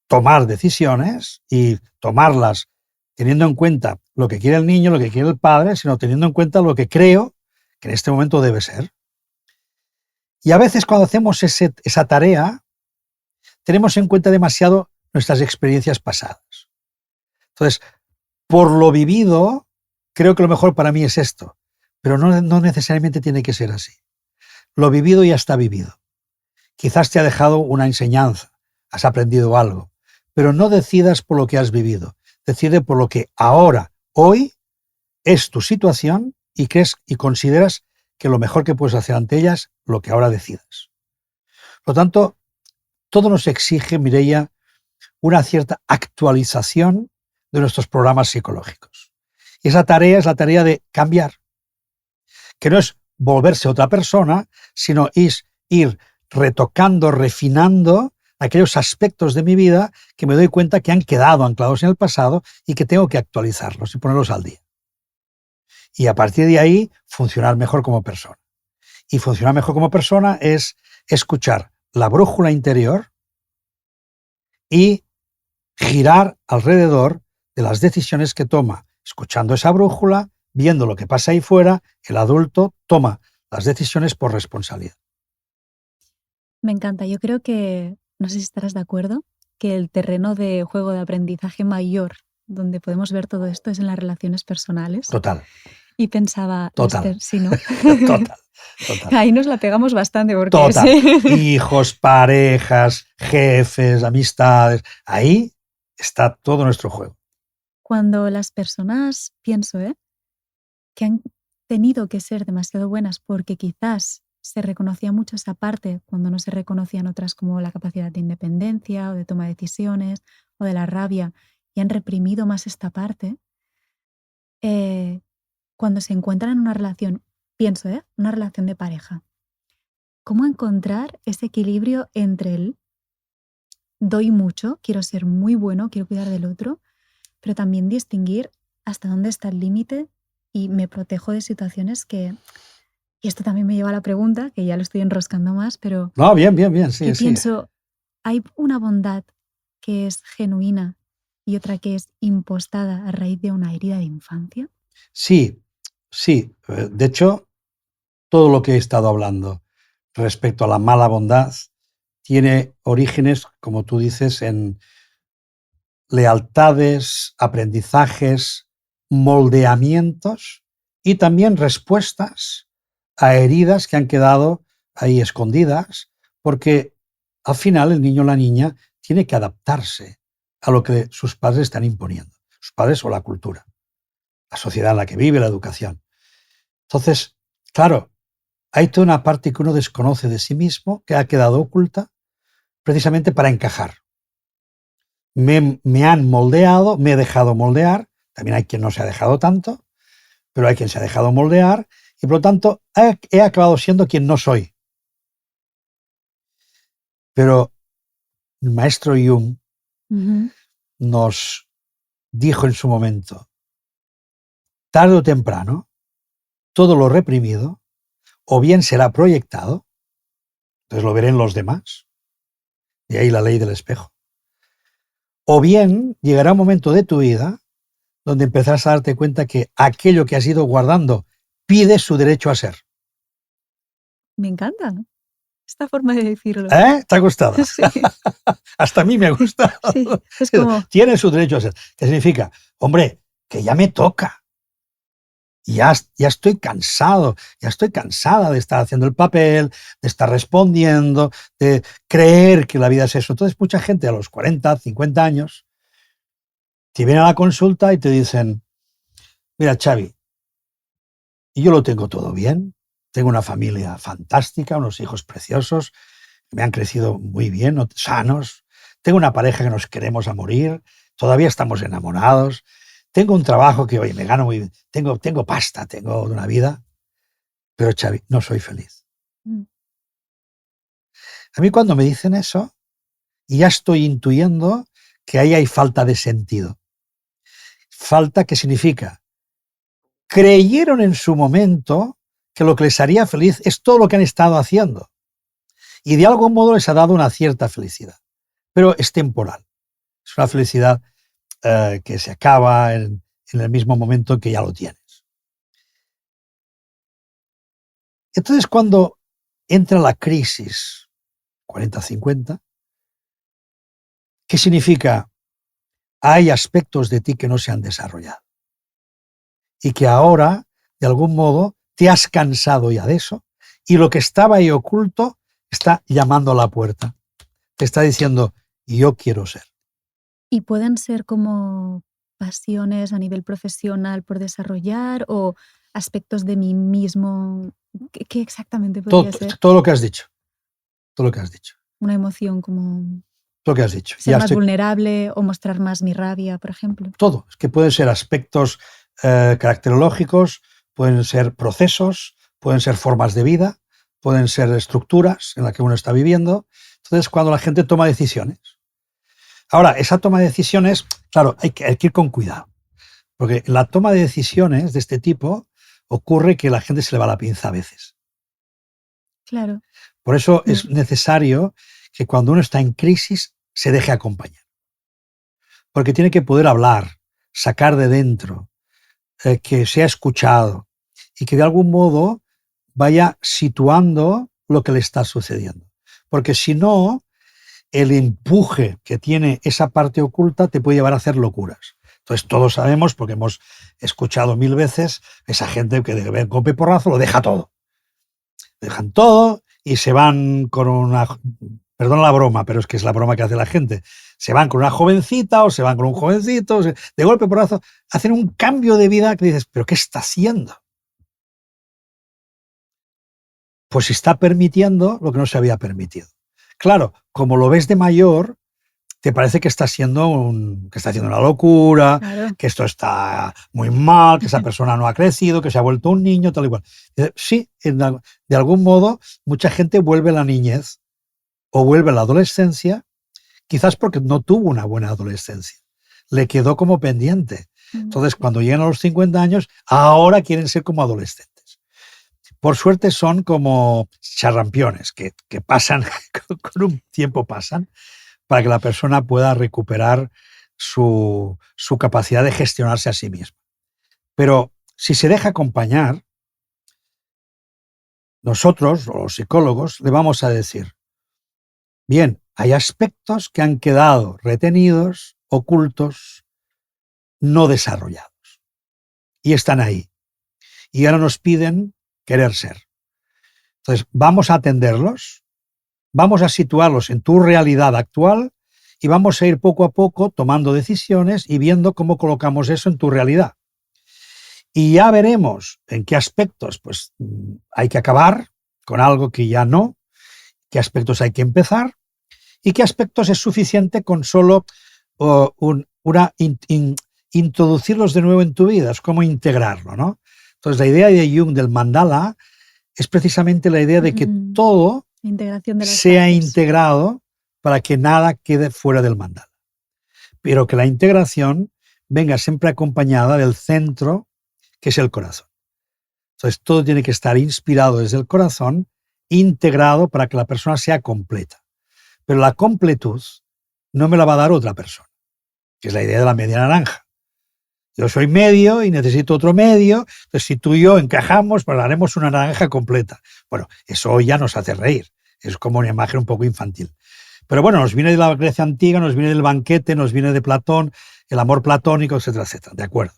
tomar decisiones y tomarlas teniendo en cuenta lo que quiere el niño, lo que quiere el padre, sino teniendo en cuenta lo que creo que en este momento debe ser. Y a veces cuando hacemos esa tarea, tenemos en cuenta demasiado nuestras experiencias pasadas. Entonces, por lo vivido, creo que lo mejor para mí es esto, pero no necesariamente tiene que ser así. Lo vivido ya está vivido. Quizás te ha dejado una enseñanza, has aprendido algo, pero no decidas por lo que has vivido, decide por lo que ahora, hoy, es tu situación y crees y consideras que lo mejor que puedes hacer ante ellas, lo que ahora decidas. Por lo tanto, todo nos exige, Mireia, una cierta actualización de nuestros programas psicológicos. Y esa tarea es la tarea de cambiar, que no es volverse otra persona, sino es ir retocando, refinando aquellos aspectos de mi vida que me doy cuenta que han quedado anclados en el pasado y que tengo que actualizarlos y ponerlos al día. Y a partir de ahí, funcionar mejor como persona. Y funcionar mejor como persona es escuchar la brújula interior y girar alrededor de las decisiones que toma. Escuchando esa brújula, viendo lo que pasa ahí fuera, el adulto toma las decisiones por responsabilidad. Me encanta. Yo creo que, no sé si estarás de acuerdo, que el terreno de juego de aprendizaje mayor donde podemos ver todo esto es en las relaciones personales. Total. Y pensaba, Total. ¿sí, no? Total. Ahí nos la pegamos bastante porque Total. Hijos, parejas, jefes, amistades. Ahí está todo nuestro juego. Cuando las personas, pienso, que han tenido que ser demasiado buenas porque quizás se reconocía mucho esa parte cuando no se reconocían otras como la capacidad de independencia o de toma de decisiones o de la rabia y han reprimido más esta parte, cuando se encuentran en una relación, pienso, una relación de pareja, ¿cómo encontrar ese equilibrio entre el doy mucho, quiero ser muy bueno, quiero cuidar del otro, pero también distinguir hasta dónde está el límite y me protejo de situaciones que... Y esto también me lleva a la pregunta, que ya lo estoy enroscando más, pero... No, bien, sí. Que pienso, ¿hay una bondad que es genuina y otra que es impostada a raíz de una herida de infancia? Sí. De hecho, todo lo que he estado hablando respecto a la mala bondad tiene orígenes, como tú dices, en lealtades, aprendizajes, moldeamientos y también respuestas a heridas que han quedado ahí escondidas, porque al final el niño o la niña tiene que adaptarse a lo que sus padres están imponiendo, sus padres o la cultura, la sociedad en la que vive, la educación. Entonces, claro, hay toda una parte que uno desconoce de sí mismo, que ha quedado oculta, precisamente para encajar. Me han moldeado, me he dejado moldear, también hay quien no se ha dejado tanto, pero hay quien se ha dejado moldear, y por lo tanto he acabado siendo quien no soy. Pero el maestro Jung nos dijo en su momento, tarde o temprano, todo lo reprimido o bien será proyectado, entonces lo veré en los demás, y ahí la ley del espejo, o bien llegará un momento de tu vida donde empezarás a darte cuenta que aquello que has ido guardando pide su derecho a ser. Me encanta esta forma de decirlo. ¿Te ha gustado? Sí. Hasta a mí me ha gustado. Sí, es como... Tiene su derecho a ser. ¿Qué significa? Hombre, que ya me toca. Ya estoy cansado, ya estoy cansada de estar haciendo el papel, de estar respondiendo, de creer que la vida es eso. Entonces, mucha gente a los 40, 50 años te viene a la consulta y te dicen, mira, Xavi, yo lo tengo todo bien, tengo una familia fantástica, unos hijos preciosos, me han crecido muy bien, sanos, tengo una pareja que nos queremos a morir, todavía estamos enamorados, tengo un trabajo que, oye, me gano muy bien, tengo pasta, tengo una vida, pero Xavi, no soy feliz. Mm. A mí cuando me dicen eso, ya estoy intuyendo que ahí hay falta de sentido. Falta, ¿qué significa? Creyeron en su momento que lo que les haría feliz es todo lo que han estado haciendo. Y de algún modo les ha dado una cierta felicidad. Pero es temporal. Es una felicidad que se acaba en el mismo momento en que ya lo tienes. Entonces, cuando entra la crisis 40-50, ¿qué significa? Hay aspectos de ti que no se han desarrollado y que ahora, de algún modo, te has cansado ya de eso y lo que estaba ahí oculto está llamando a la puerta. Te está diciendo, yo quiero ser. ¿Y pueden ser como pasiones a nivel profesional por desarrollar o aspectos de mí mismo? ¿Qué exactamente podría ser? Todo lo que has dicho. Todo lo que has dicho. Una emoción como Lo que has dicho. ser más vulnerable o mostrar más mi rabia, por ejemplo. Todo. Es que pueden ser aspectos caracterológicos, pueden ser procesos, pueden ser formas de vida, pueden ser estructuras en las que uno está viviendo. Entonces, cuando la gente toma decisiones. Ahora, esa toma de decisiones, claro, hay que ir con cuidado. Porque en la toma de decisiones de este tipo ocurre que la gente se le va la pinza a veces. Claro. Por eso es necesario que cuando uno está en crisis se deje acompañar. Porque tiene que poder hablar, sacar de dentro, que sea escuchado y que de algún modo vaya situando lo que le está sucediendo. Porque si no, el empuje que tiene esa parte oculta te puede llevar a hacer locuras. Entonces todos sabemos, porque hemos escuchado 1000 veces, esa gente que de golpe y porrazo lo deja todo. Dejan todo y se van con una... Perdón la broma, pero es que es la broma que hace la gente. Se van con una jovencita o se van con un jovencito, de golpe porrazo, hacen un cambio de vida que dices, ¿pero qué está haciendo? Pues está permitiendo lo que no se había permitido. Claro, como lo ves de mayor, te parece que está haciendo una locura, Claro. que esto está muy mal, que esa persona no ha crecido, que se ha vuelto un niño, tal y cual. Sí, de algún modo, mucha gente vuelve a la niñez o vuelve a la adolescencia, quizás porque no tuvo una buena adolescencia. Le quedó como pendiente. Entonces, cuando llegan a los 50 años, ahora quieren ser como adolescentes. Por suerte son como charrampiones, que pasan, con un tiempo pasan, para que la persona pueda recuperar su capacidad de gestionarse a sí misma. Pero si se deja acompañar, nosotros, los psicólogos, le vamos a decir, bien, hay aspectos que han quedado retenidos, ocultos, no desarrollados. Y están ahí. Y ahora nos piden querer ser. Entonces, vamos a atenderlos, vamos a situarlos en tu realidad actual y vamos a ir poco a poco tomando decisiones y viendo cómo colocamos eso en tu realidad. Y ya veremos en qué aspectos pues, hay que acabar con algo que ya no, qué aspectos hay que empezar y qué aspectos es suficiente con solo introducirlos de nuevo en tu vida, es como integrarlo, ¿no? Entonces la idea de Jung del mandala es precisamente la idea de que todo sea integrado para que nada quede fuera del mandala, pero que la integración venga siempre acompañada del centro, que es el corazón. Entonces todo tiene que estar inspirado desde el corazón, integrado para que la persona sea completa. Pero la completud no me la va a dar otra persona, que es la idea de la media naranja. Yo soy medio y necesito otro medio, entonces si tú y yo encajamos, pues haremos una naranja completa. Bueno, eso hoy ya nos hace reír, es como una imagen un poco infantil. Pero bueno, nos viene de la Grecia antigua, nos viene del banquete, nos viene de Platón, el amor platónico, etcétera, etcétera, de acuerdo.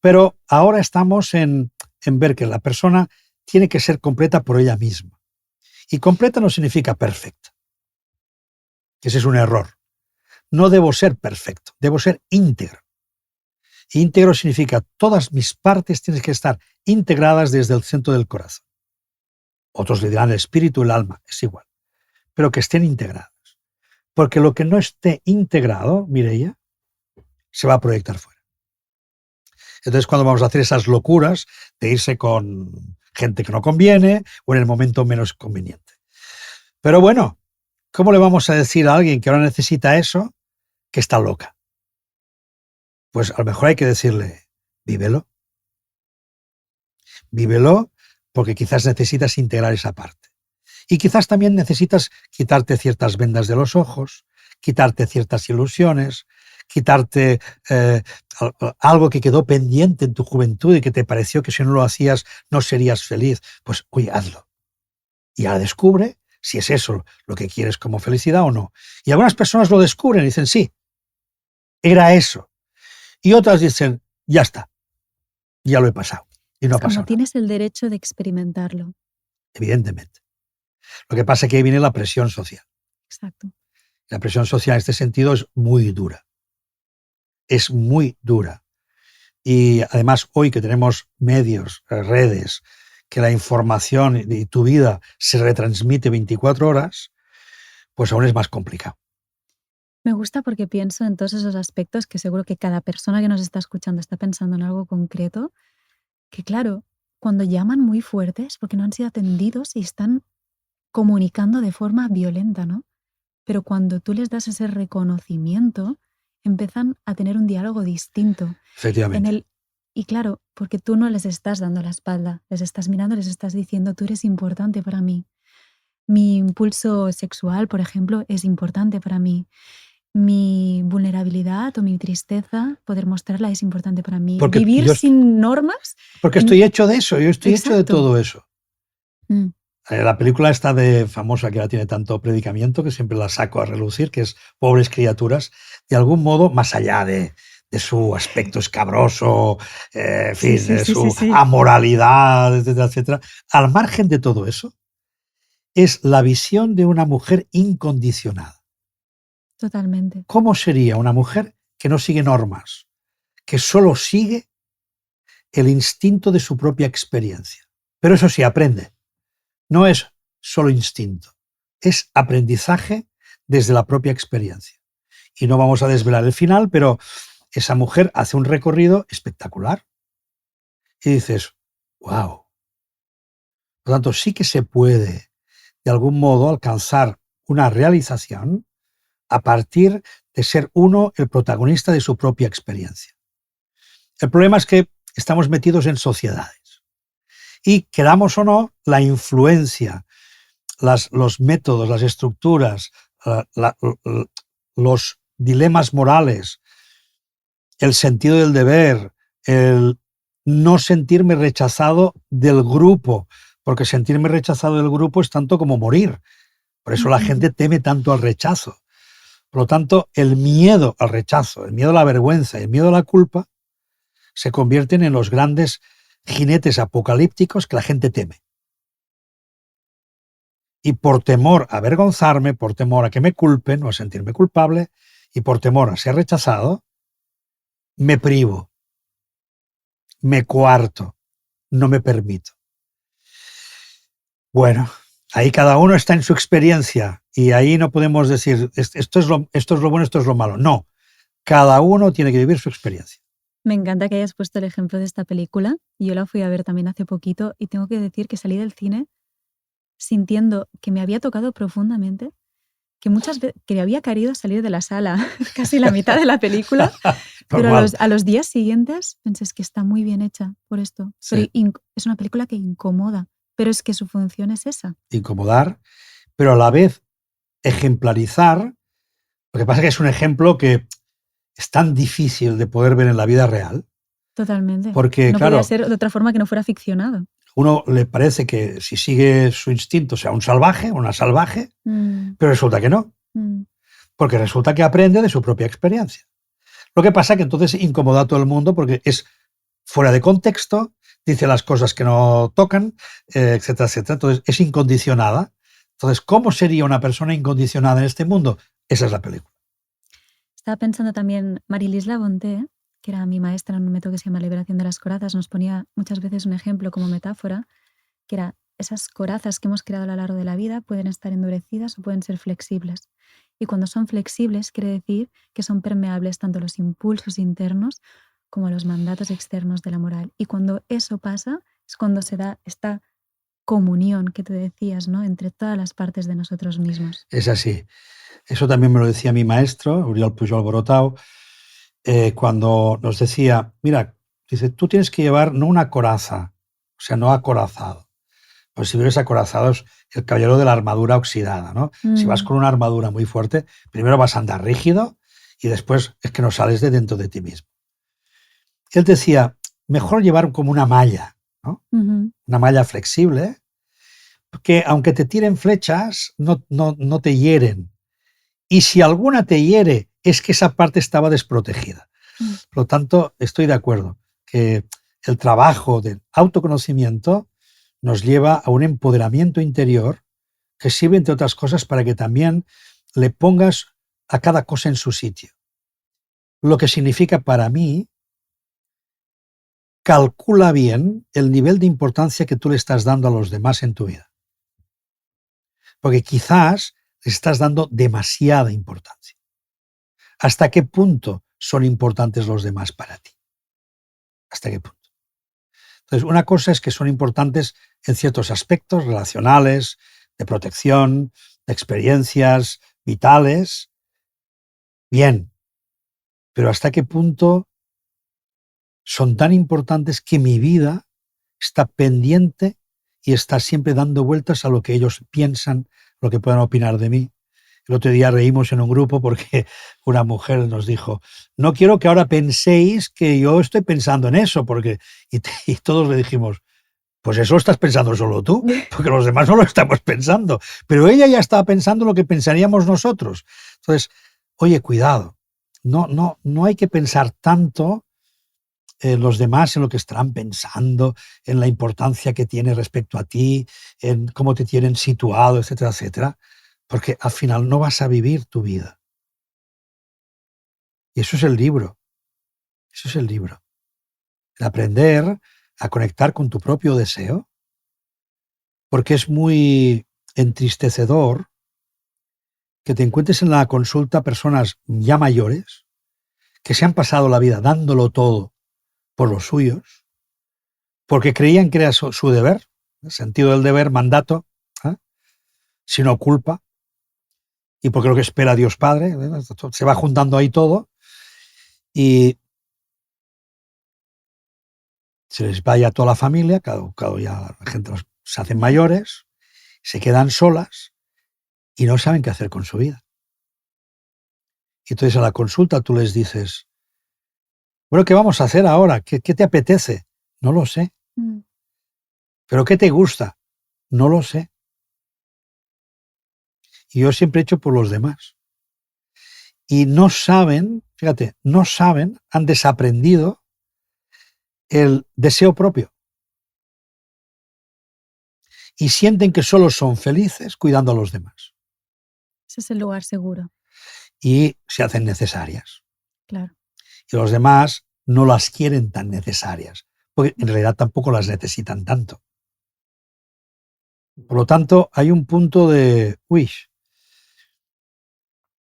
Pero ahora estamos en ver que la persona tiene que ser completa por ella misma. Y completa no significa perfecta. Ese es un error. No debo ser perfecto, debo ser íntegro. Íntegro significa todas mis partes tienen que estar integradas desde el centro del corazón. Otros le dirán el espíritu, el alma, es igual. Pero que estén integradas. Porque lo que no esté integrado, Mireia, se va a proyectar fuera. Entonces, cuando vamos a hacer esas locuras de irse con gente que no conviene o en el momento menos conveniente. Pero bueno, ¿cómo le vamos a decir a alguien que ahora necesita eso que está loca? Pues a lo mejor hay que decirle, vívelo. Vívelo porque quizás necesitas integrar esa parte. Y quizás también necesitas quitarte ciertas vendas de los ojos, quitarte ciertas ilusiones, quitarte algo que quedó pendiente en tu juventud y que te pareció que si no lo hacías no serías feliz. Pues, oye, hazlo. Y ahora descubre si es eso lo que quieres como felicidad o no. Y algunas personas lo descubren y dicen, sí, era eso. Y otras dicen, ya está, ya lo he pasado. Y no ha Es como pasado nada, tienes el derecho de experimentarlo. evidentemente. Lo que pasa es que ahí viene la presión social. Exacto. La presión social en este sentido es muy dura. Es muy dura. Y además hoy que tenemos medios, redes, que la información y tu vida se retransmite 24 horas, pues aún es más complicado. Me gusta porque pienso en todos esos aspectos que seguro que cada persona que nos está escuchando está pensando en algo concreto, que claro, cuando llaman muy fuertes porque no han sido atendidos y están comunicando de forma violenta, ¿no? Pero cuando tú les das ese reconocimiento, empiezan a tener un diálogo distinto. Efectivamente. Y claro, porque tú no les estás dando la espalda, les estás mirando, les estás diciendo, tú eres importante para mí. Mi impulso sexual, por ejemplo, es importante para mí. Mi vulnerabilidad o mi tristeza, poder mostrarla es importante para mí. Porque Vivir yo, sin normas. porque estoy hecho de eso, yo estoy hecho de Exacto. todo eso. Mm. La película esta de famosa que ahora tiene tanto predicamento que siempre la saco a relucir, que es Pobres criaturas, de algún modo, más allá de su aspecto escabroso, en Sí, fin, sí, de sí, sí, su sí. amoralidad, etcétera, etcétera, al margen de todo eso, es la visión de una mujer incondicionada. Totalmente. ¿Cómo sería una mujer que no sigue normas, que solo sigue el instinto de su propia experiencia? Pero eso sí, aprende. No es solo instinto, es aprendizaje desde la propia experiencia. Y no vamos a desvelar el final, pero esa mujer hace un recorrido espectacular. Y dices, wow. Por lo tanto, sí que se puede, de algún modo, alcanzar una realización a partir de ser uno el protagonista de su propia experiencia. El problema es que estamos metidos en sociedades y, queramos o no, la influencia, los métodos, las estructuras, los dilemas morales, el sentido del deber, el no sentirme rechazado del grupo, porque sentirme rechazado del grupo es tanto como morir. Por eso la gente teme tanto al rechazo. Por lo tanto, el miedo al rechazo, el miedo a la vergüenza, el miedo a la culpa, se convierten en los grandes jinetes apocalípticos que la gente teme. Y por temor a avergonzarme, por temor a que me culpen o a sentirme culpable, y por temor a ser rechazado, me privo, me coarto, no me permito. Bueno, ahí cada uno está en su experiencia y ahí no podemos decir esto es lo bueno, esto es lo malo. No, cada uno tiene que vivir su experiencia. Me encanta que hayas puesto el ejemplo de esta película. Yo la fui a ver también hace poquito y tengo que decir que salí del cine sintiendo que me había tocado profundamente, que muchas veces que había querido salir de la sala casi la mitad de la película, pero a los días siguientes pensé es que está muy bien hecha por esto. Sí. Pero es una película que incomoda, pero es que su función es esa. Incomodar, pero a la vez ejemplarizar. Lo que pasa es que es un ejemplo que es tan difícil de poder ver en la vida real. Totalmente. Porque, No claro, podía ser de otra forma que no fuera ficcionado. uno le parece que si sigue su instinto sea un salvaje, una salvaje, pero resulta que no. Porque resulta que aprende de su propia experiencia. Lo que pasa es que entonces incomoda a todo el mundo porque es fuera de contexto, dice las cosas que no tocan, etcétera, etcétera. Entonces es incondicionada. Entonces, ¿cómo sería una persona incondicionada en este mundo? Esa es la película. Estaba pensando también, Marilis Labonté, que era mi maestra en un método que se llama Liberación de las Corazas, nos ponía muchas veces un ejemplo como metáfora, que era esas corazas que hemos creado a lo largo de la vida pueden estar endurecidas o pueden ser flexibles. Y cuando son flexibles, quiere decir que son permeables tanto a los impulsos internos como a los mandatos externos de la moral. Y cuando eso pasa, es cuando se da esta comunión que tú decías, ¿no? Entre todas las partes de nosotros mismos. Es así. Eso también me lo decía mi maestro, Oriol Pujol Borotau, cuando nos decía, mira, dice, tú tienes que llevar no una coraza, o sea, no acorazado. Pues si vienes acorazado es el caballero de la armadura oxidada, ¿no? Si vas con una armadura muy fuerte, primero vas a andar rígido y después es que no sales de dentro de ti mismo. Él decía, mejor llevar como una malla, ¿no? Una malla flexible, que aunque te tiren flechas, no te hieren. Y si alguna te hiere, es que esa parte estaba desprotegida. Por lo tanto, estoy de acuerdo que el trabajo del autoconocimiento nos lleva a un empoderamiento interior que sirve, entre otras cosas, para que también le pongas a cada cosa en su sitio. Lo que significa para mí, calcula bien el nivel de importancia que tú le estás dando a los demás en tu vida. Porque quizás le estás dando demasiada importancia. ¿Hasta qué punto son importantes los demás para ti? ¿Hasta qué punto? Entonces, una cosa es que son importantes en ciertos aspectos relacionales, de protección, de experiencias vitales. Bien, pero ¿hasta qué punto son tan importantes que mi vida está pendiente y está siempre dando vueltas a lo que ellos piensan, lo que puedan opinar de mí? El otro día reímos en un grupo porque una mujer nos dijo, no quiero que ahora penséis que yo estoy pensando en eso, porque y todos le dijimos, pues eso lo estás pensando solo tú, porque los demás no lo estamos pensando, pero ella ya estaba pensando lo que pensaríamos nosotros. Entonces, oye, cuidado, no hay que pensar tanto en los demás, en lo que estarán pensando, en la importancia que tiene respecto a ti, en cómo te tienen situado, etcétera, etcétera, porque al final no vas a vivir tu vida. Y eso es el libro, eso es el libro. El aprender a conectar con tu propio deseo, porque es muy entristecedor que te encuentres en la consulta personas ya mayores que se han pasado la vida dándolo todo por los suyos, porque creían que era su deber, el sentido del deber, mandato, ¿eh? Sino culpa, y porque lo que espera Dios Padre, se va juntando ahí todo, y se les vaya toda la familia, cada ya la gente se hacen mayores, se quedan solas y no saben qué hacer con su vida. Y entonces a la consulta tú les dices, bueno, ¿qué vamos a hacer ahora? ¿Qué te apetece? No lo sé. ¿Pero qué te gusta? No lo sé. Y yo siempre he hecho por los demás. Y no saben, fíjate, no saben, han desaprendido el deseo propio. Y sienten que solo son felices cuidando a los demás. Ese es el lugar seguro. Y se hacen necesarias. Claro. Y los demás no las quieren tan necesarias, porque en realidad tampoco las necesitan tanto. Por lo tanto, hay un punto de, uy.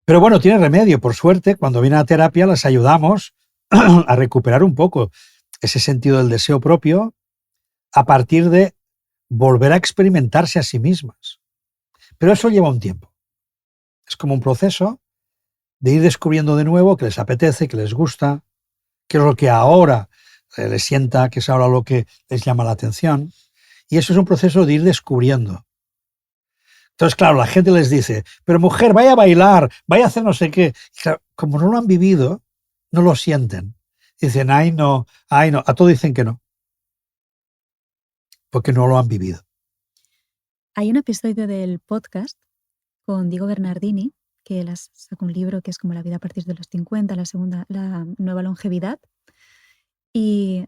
Pero bueno, tiene remedio, por suerte, cuando vienen a terapia las ayudamos a recuperar un poco ese sentido del deseo propio a partir de volver a experimentarse a sí mismas. Pero eso lleva un tiempo. Es como un proceso de ir descubriendo de nuevo qué les apetece, qué les gusta, qué es lo que ahora les sienta, qué es ahora lo que les llama la atención. Y eso es un proceso de ir descubriendo. Entonces, claro, la gente les dice, pero mujer, vaya a bailar, vaya a hacer no sé qué. Y claro, como no lo han vivido, no lo sienten. Dicen, ay, no, a todo dicen que no. Porque no lo han vivido. Hay un episodio del podcast con Diego Bernardini, que él sacó un libro que es como La vida a partir de los 50, la nueva longevidad. Y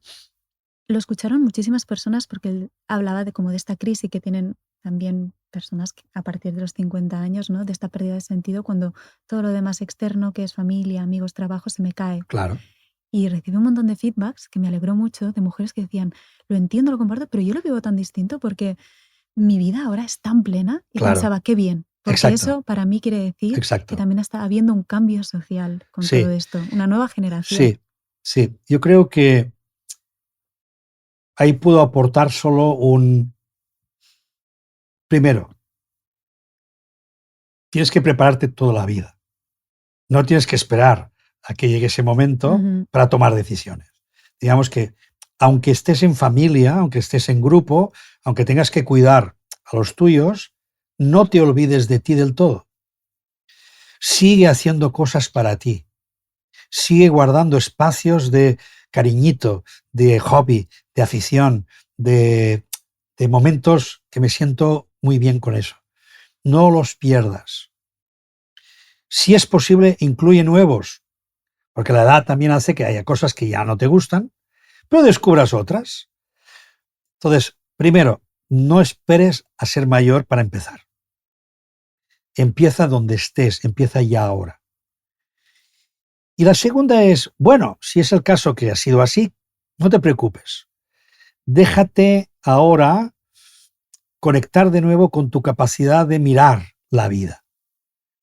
lo escucharon muchísimas personas porque él hablaba de como de esta crisis que tienen también personas que a partir de los 50 años, ¿no? De esta pérdida de sentido cuando todo lo demás externo, que es familia, amigos, trabajo, se me cae. Claro. Y recibí un montón de feedbacks que me alegró mucho de mujeres que decían, lo entiendo, lo comparto, pero yo lo vivo tan distinto porque mi vida ahora es tan plena y Claro. pensaba, qué bien, Porque Exacto, eso para mí quiere decir que exacto. también está habiendo un cambio social con todo Sí, esto, una nueva generación. sí, sí. Yo creo que ahí puedo aportar solo primero, tienes que prepararte toda la vida. No tienes que esperar a que llegue ese momento Ujú. para tomar decisiones. Digamos que aunque estés en familia, aunque estés en grupo, aunque tengas que cuidar a los tuyos, no te olvides de ti del todo. Sigue haciendo cosas para ti. Sigue guardando espacios de cariñito, de hobby, de afición, de momentos que me siento muy bien con eso. No los pierdas. Si es posible, incluye nuevos, porque la edad también hace que haya cosas que ya no te gustan, pero descubras otras. Entonces, primero, no esperes a ser mayor para empezar. Empieza donde estés, empieza ya ahora. Y la segunda es, bueno, si es el caso que ha sido así, no te preocupes. Déjate ahora conectar de nuevo con tu capacidad de mirar la vida,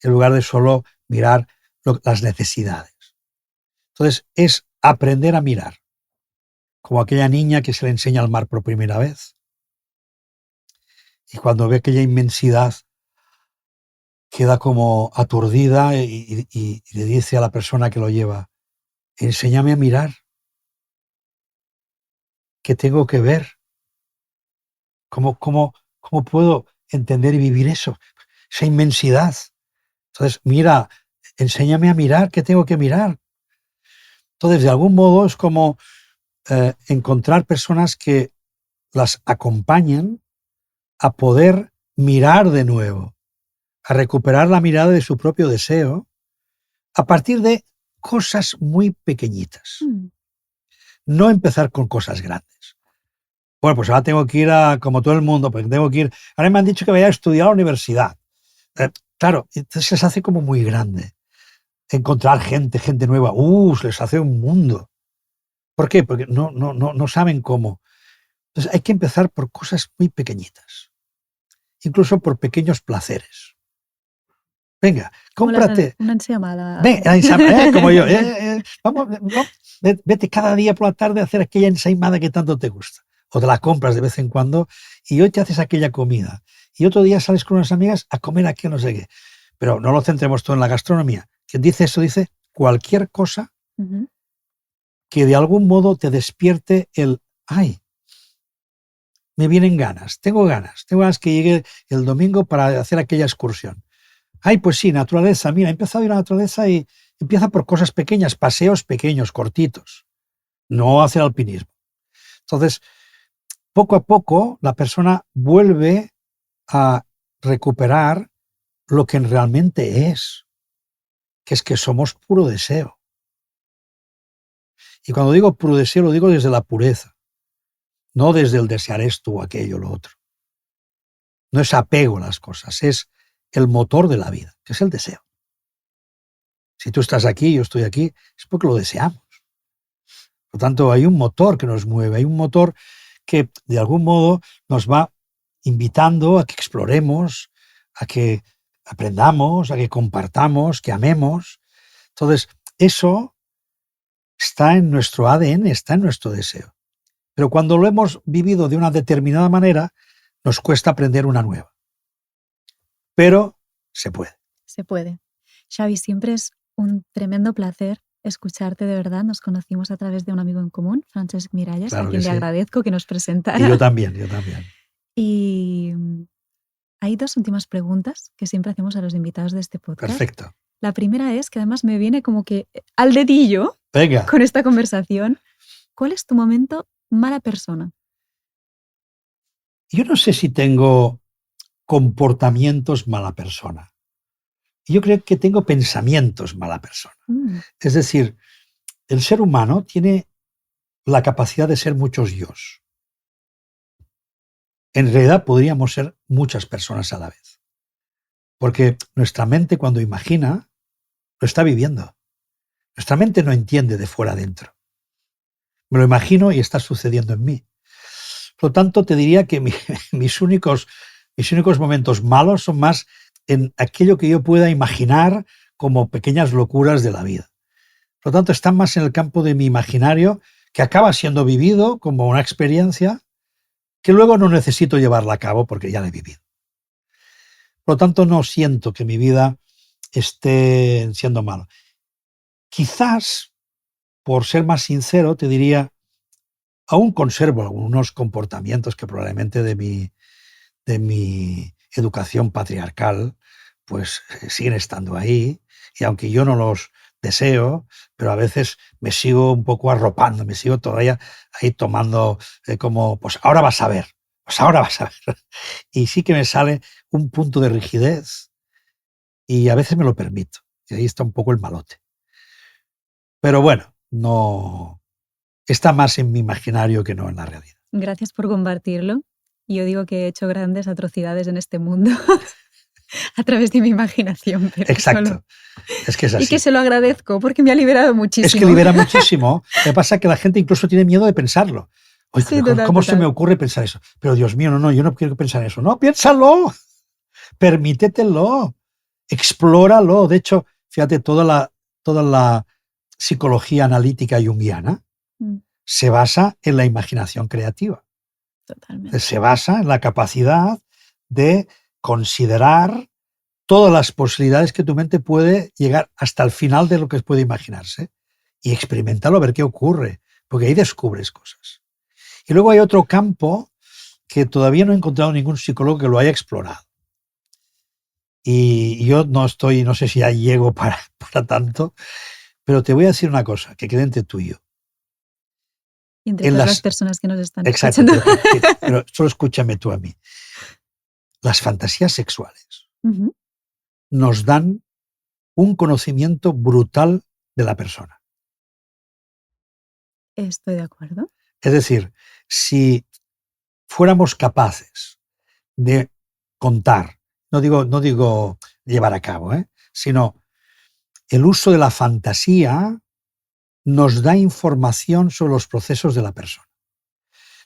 en lugar de solo mirar las necesidades. Entonces, es aprender a mirar, como aquella niña que se le enseña al mar por primera vez. Y cuando ve aquella inmensidad, queda como aturdida y le dice a la persona que lo lleva, enséñame a mirar, ¿qué tengo que ver? ¿Cómo puedo entender y vivir eso? Esa inmensidad. Entonces, mira, enséñame a mirar, ¿qué tengo que mirar? Entonces, de algún modo es como encontrar personas que las acompañen a poder mirar de nuevo, a recuperar la mirada de su propio deseo, a partir de cosas muy pequeñitas. Mm. No empezar con cosas grandes. Bueno, pues ahora tengo que ir como todo el mundo, pues tengo que ir. Ahora me han dicho que vaya a estudiar a la universidad. Claro, entonces se hace como muy grande. Encontrar gente nueva, se les hace un mundo. ¿Por qué? Porque no saben cómo. Entonces hay que empezar por cosas muy pequeñitas, incluso por pequeños placeres. Venga, Como cómprate. una ensaimada. Ve, como yo. Vamos, vete cada día por la tarde a hacer aquella ensaimada que tanto te gusta. O te la compras de vez en cuando y hoy te haces aquella comida. Y otro día sales con unas amigas a comer aquí no sé qué. Pero no lo centremos todo en la gastronomía. Quien dice eso dice cualquier cosa Ujú. que de algún modo te despierte ay, me vienen ganas, tengo ganas que llegue el domingo para hacer aquella excursión. Ay, pues sí, naturaleza, mira, he empezado a ir a la naturaleza y empieza por cosas pequeñas, paseos pequeños, cortitos, no hacer alpinismo. Entonces, poco a poco, la persona vuelve a recuperar lo que realmente es que somos puro deseo. Y cuando digo puro deseo, lo digo desde la pureza, no desde el desear esto o aquello o lo otro. No es apego a las cosas, es el motor de la vida, que es el deseo. Si tú estás aquí, yo estoy aquí, es porque lo deseamos. Por lo tanto, hay un motor que nos mueve, hay un motor que de algún modo nos va invitando a que exploremos, a que aprendamos, a que compartamos, que amemos. Entonces, eso está en nuestro ADN, está en nuestro deseo. Pero cuando lo hemos vivido de una determinada manera, nos cuesta aprender una nueva. Pero se puede. Se puede. Xavi, siempre es un tremendo placer escucharte de verdad. Nos conocimos a través de un amigo en común, Francesc Miralles, a Claro que quien le sí. agradezco que nos Y presentara. yo también, yo también. Y hay dos últimas preguntas que siempre hacemos a los invitados de este podcast. Perfecto. La primera es, que además me viene como que al dedillo Venga. con esta conversación. ¿Cuál es tu momento mala persona? Yo no sé si tengo comportamientos mala persona. Yo creo que tengo pensamientos mala persona. Es decir, el ser humano tiene la capacidad de ser muchos yos. En realidad podríamos ser muchas personas a la vez. Porque nuestra mente cuando imagina, lo está viviendo. Nuestra mente no entiende de fuera adentro. Me lo imagino y está sucediendo en mí. Por lo tanto, te diría que mis únicos momentos malos son más en aquello que yo pueda imaginar como pequeñas locuras de la vida. Por lo tanto, están más en el campo de mi imaginario, que acaba siendo vivido como una experiencia que luego no necesito llevarla a cabo porque ya la he vivido. Por lo tanto, no siento que mi vida esté siendo mala. Quizás, por ser más sincero, te diría, aún conservo algunos comportamientos que probablemente de mi educación patriarcal, pues siguen estando ahí, y aunque yo no los deseo, pero a veces me sigo un poco arropando, me sigo todavía ahí tomando como, pues ahora vas a ver, pues ahora vas a ver. Y sí que me sale un punto de rigidez y a veces me lo permito. Y ahí está un poco el malote. Pero bueno, no está más en mi imaginario que no en la realidad. Gracias por compartirlo. Yo digo que he hecho grandes atrocidades en este mundo a través de mi imaginación, pero Exacto. solo... Es que es así. Y que se lo agradezco porque me ha liberado muchísimo. Es que libera muchísimo. Me pasa que la gente incluso tiene miedo de pensarlo. Oye, Sí, ¿cómo se me ocurre pensar eso? Pero Dios mío, no, yo no quiero pensar eso. No, piénsalo. Permítetelo. Explóralo. De hecho, fíjate, toda la psicología analítica junguiana se basa en la imaginación creativa. Totalmente. Se basa en la capacidad de considerar todas las posibilidades que tu mente puede llegar hasta el final de lo que puede imaginarse y experimentarlo, a ver qué ocurre, porque ahí descubres cosas. Y luego hay otro campo que todavía no he encontrado ningún psicólogo que lo haya explorado. Y yo no sé si ya llego para tanto, pero te voy a decir una cosa, que quede entre tú y yo. Y entre todas las personas que nos están escuchando. Exacto, pero solo escúchame tú a mí. Las fantasías sexuales nos dan un conocimiento brutal de la persona. Estoy de acuerdo. Es decir, si fuéramos capaces de contar, no digo llevar a cabo, sino el uso de la fantasía nos da información sobre los procesos de la persona.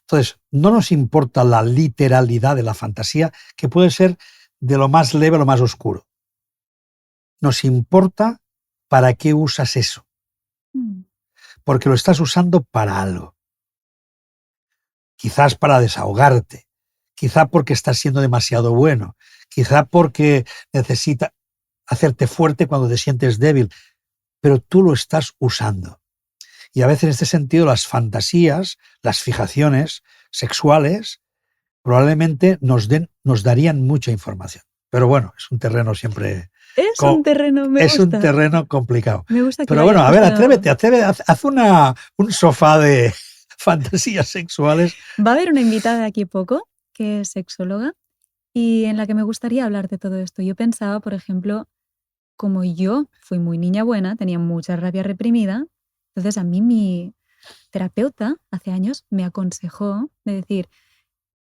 Entonces, no nos importa la literalidad de la fantasía, que puede ser de lo más leve a lo más oscuro. Nos importa para qué usas eso. Porque lo estás usando para algo. Quizás para desahogarte, quizá porque estás siendo demasiado bueno, quizá porque necesitas hacerte fuerte cuando te sientes débil, pero tú lo estás usando. Y a veces en este sentido las fantasías, las fijaciones sexuales, probablemente nos darían mucha información. Pero bueno, es un terreno siempre... Es un terreno, me gusta. Es un terreno complicado. Me gusta que pero bueno, a ver, atrévete, haz un sofá de fantasías sexuales. Va a haber una invitada de aquí poco, que es sexóloga, y en la que me gustaría hablar de todo esto. Yo pensaba, por ejemplo, como yo fui muy niña buena, tenía mucha rabia reprimida, entonces a mí mi terapeuta hace años me aconsejó de decir,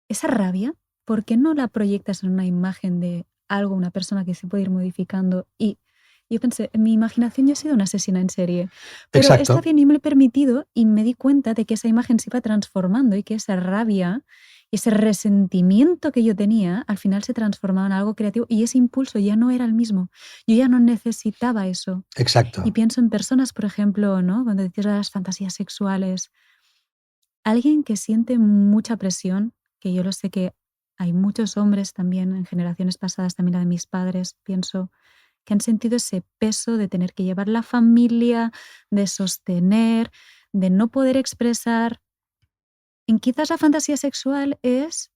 esa rabia, ¿por qué no la proyectas en una imagen de algo, una persona que se puede ir modificando? Y yo pensé, en mi imaginación yo he sido una asesina en serie, pero Exacto. está bien y me lo he permitido y me di cuenta de que esa imagen se iba transformando y que esa rabia y ese resentimiento que yo tenía al final se transformaba en algo creativo y ese impulso ya no era el mismo. Yo ya no necesitaba eso. Exacto. Y pienso en personas, por ejemplo, ¿no? Cuando decías las fantasías sexuales, alguien que siente mucha presión, que yo lo sé que hay muchos hombres también en generaciones pasadas, también la de mis padres, pienso, que han sentido ese peso de tener que llevar la familia, de sostener, de no poder expresar. En quizás la fantasía sexual es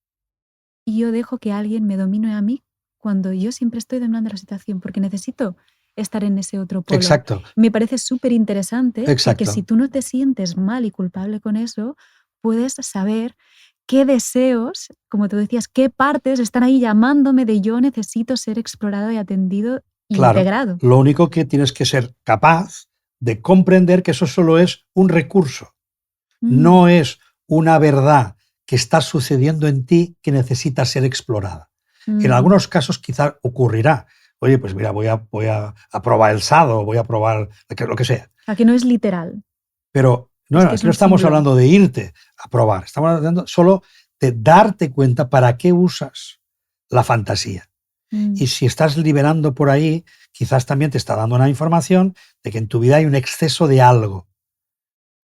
yo dejo que alguien me domine a mí cuando yo siempre estoy dominando la situación porque necesito estar en ese otro polo. Exacto. Me parece súper interesante porque Exacto. si tú no te sientes mal y culpable con eso, puedes saber qué deseos, como tú decías, qué partes están ahí llamándome de yo necesito ser explorado y atendido e Claro, integrado. lo único que tienes que ser capaz de comprender que eso solo es un recurso, no es una verdad que está sucediendo en ti que necesita ser explorada. En algunos casos quizá ocurrirá. Oye, pues mira, voy a probar el sado, voy a probar lo que sea. A que no es literal. Pero no, es que aquí no estamos hablando de irte a probar, estamos hablando solo de darte cuenta para qué usas la fantasía. Y si estás liberando por ahí, quizás también te está dando una información de que en tu vida hay un exceso de algo.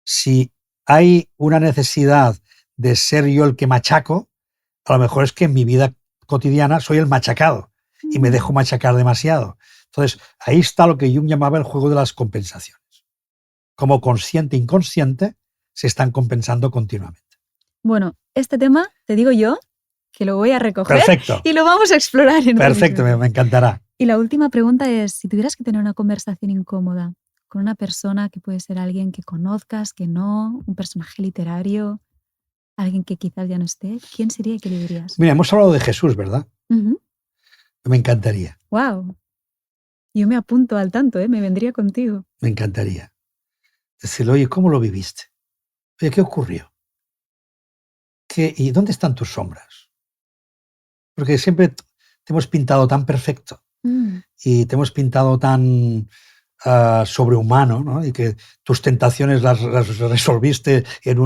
Si hay una necesidad de ser yo el que machaco, a lo mejor es que en mi vida cotidiana soy el machacado y me dejo machacar demasiado. Entonces, ahí está lo que Jung llamaba el juego de las compensaciones. Como consciente e inconsciente se están compensando continuamente. Bueno, este tema, te digo yo, que lo voy a recoger. Perfecto. Y lo vamos a explorar en Perfecto, me encantará. Y la última pregunta es, si tuvieras que tener una conversación incómoda con una persona que puede ser alguien que conozcas, que no, un personaje literario, alguien que quizás ya no esté, ¿quién sería y qué le dirías? Mira, hemos hablado de Jesús, ¿verdad? Me encantaría. Wow. Yo me apunto al tanto, me vendría contigo. Me encantaría. Decirle, oye, ¿cómo lo viviste? Oye, ¿qué ocurrió? ¿Y dónde están tus sombras? Porque siempre te hemos pintado tan perfecto y te hemos pintado tan sobrehumano, ¿no? Y que tus tentaciones las resolviste en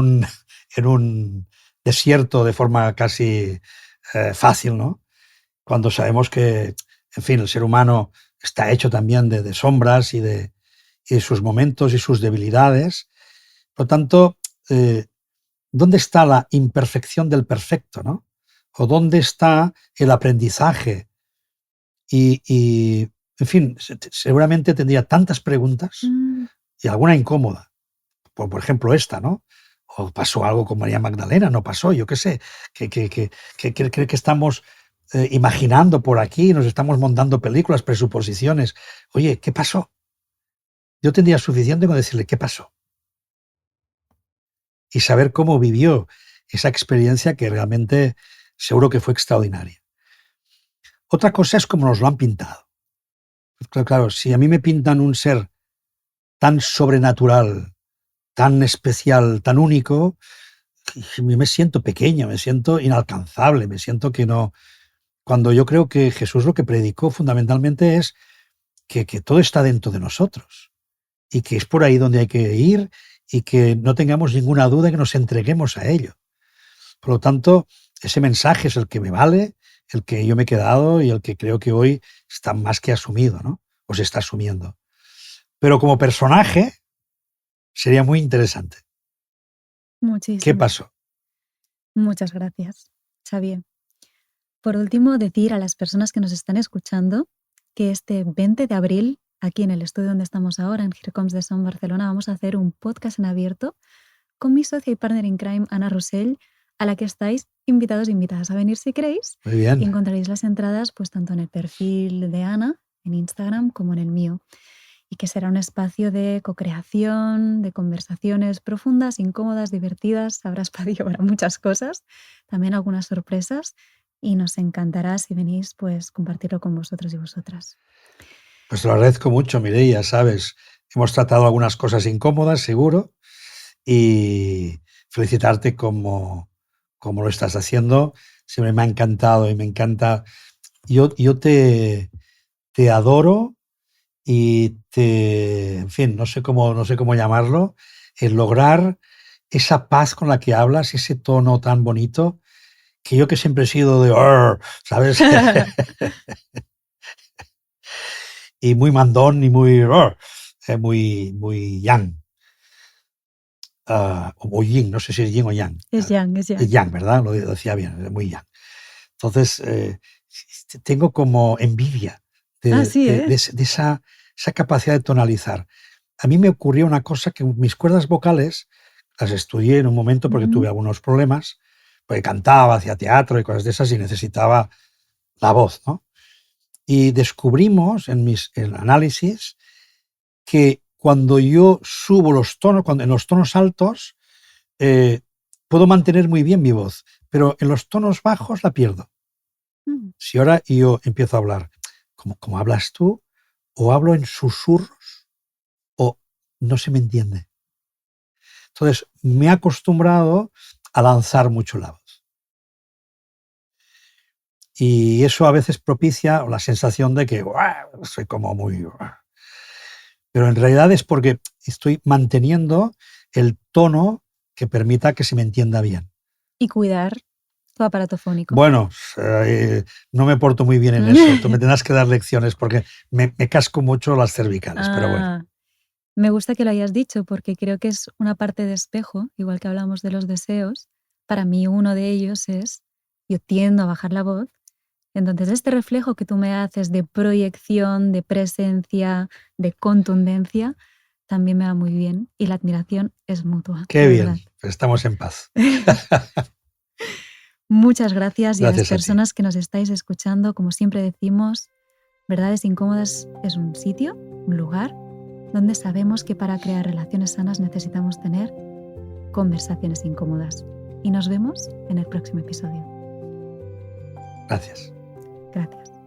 un desierto de forma casi fácil, ¿no? Cuando sabemos que, en fin, el ser humano está hecho también de sombras y de sus momentos y sus debilidades. Por lo tanto, ¿dónde está la imperfección del perfecto, ¿no? ¿O dónde está el aprendizaje? Y en fin, seguramente tendría tantas preguntas y alguna incómoda. Por ejemplo, esta, ¿no? O pasó algo con María Magdalena, no pasó, yo qué sé, que estamos imaginando por aquí, nos estamos montando películas, presuposiciones. Oye, ¿qué pasó? Yo tendría suficiente con decirle, ¿qué pasó? Y saber cómo vivió esa experiencia que realmente seguro que fue extraordinaria. Otra cosa es cómo nos lo han pintado. Claro, si a mí me pintan un ser tan sobrenatural, tan especial, tan único, me siento pequeño, me siento inalcanzable, me siento que no. Cuando yo creo que Jesús lo que predicó fundamentalmente es que todo está dentro de nosotros y que es por ahí donde hay que ir y que no tengamos ninguna duda, que nos entreguemos a ello. Por lo tanto, ese mensaje es el que me vale, el que yo me he quedado y el que creo que hoy está más que asumido, ¿no? O se está asumiendo. Pero como personaje sería muy interesante. Muchísimo. ¿Qué pasó? Muchas gracias, Xavier. Por último, decir a las personas que nos están escuchando que este 20 de abril, aquí en el estudio donde estamos ahora, en Hircoms de Son, Barcelona, vamos a hacer un podcast en abierto con mi socia y partner in crime, Ana Rossell, a la que estáis invitados e invitadas a venir si queréis. Muy bien. Y encontraréis las entradas pues tanto en el perfil de Ana, en Instagram, como en el mío. Y que será un espacio de co-creación, de conversaciones profundas, incómodas, divertidas. Habrá espacio para muchas cosas, también algunas sorpresas. Y nos encantará, si venís, pues compartirlo con vosotros y vosotras. Pues lo agradezco mucho, Mireia, sabes. Hemos tratado algunas cosas incómodas, seguro, y felicitarte como lo estás haciendo. Siempre me ha encantado y me encanta. Yo te adoro y en fin, no sé cómo llamarlo, el lograr esa paz con la que hablas, ese tono tan bonito, que yo que siempre he sido de, ¿sabes? Y muy mandón y muy yang. O yin, no sé si es yin o yang. Es yang, es yang. Es yang, ¿verdad? Lo decía bien, es muy yang. Entonces, tengo como envidia de esa capacidad de tonalizar. A mí me ocurrió una cosa que mis cuerdas vocales las estudié en un momento porque tuve algunos problemas, porque cantaba, hacía teatro y cosas de esas y necesitaba la voz, ¿no? Y descubrimos en el análisis que cuando yo subo los tonos, en los tonos altos, puedo mantener muy bien mi voz, pero en los tonos bajos la pierdo. Si ahora yo empiezo a hablar como hablas tú, o hablo en susurros, o no se me entiende. Entonces, me he acostumbrado a lanzar mucho la voz. Y eso a veces propicia la sensación de que soy como muy... Pero en realidad es porque estoy manteniendo el tono que permita que se me entienda bien. Y cuidar tu aparato fónico. Bueno, no me porto muy bien en eso. Tú me tendrás que dar lecciones porque me casco mucho las cervicales, pero bueno. Me gusta que lo hayas dicho porque creo que es una parte de espejo, igual que hablamos de los deseos. Para mí uno de ellos es, yo tiendo a bajar la voz, entonces este reflejo que tú me haces de proyección, de presencia, de contundencia, también me va muy bien y la admiración es mutua. Qué bien, estamos en paz. Muchas gracias y a las Gracias a ti. personas que nos estáis escuchando, como siempre decimos, Verdades Incómodas es un sitio, un lugar, donde sabemos que para crear relaciones sanas necesitamos tener conversaciones incómodas. Y nos vemos en el próximo episodio. Gracias. Gracias.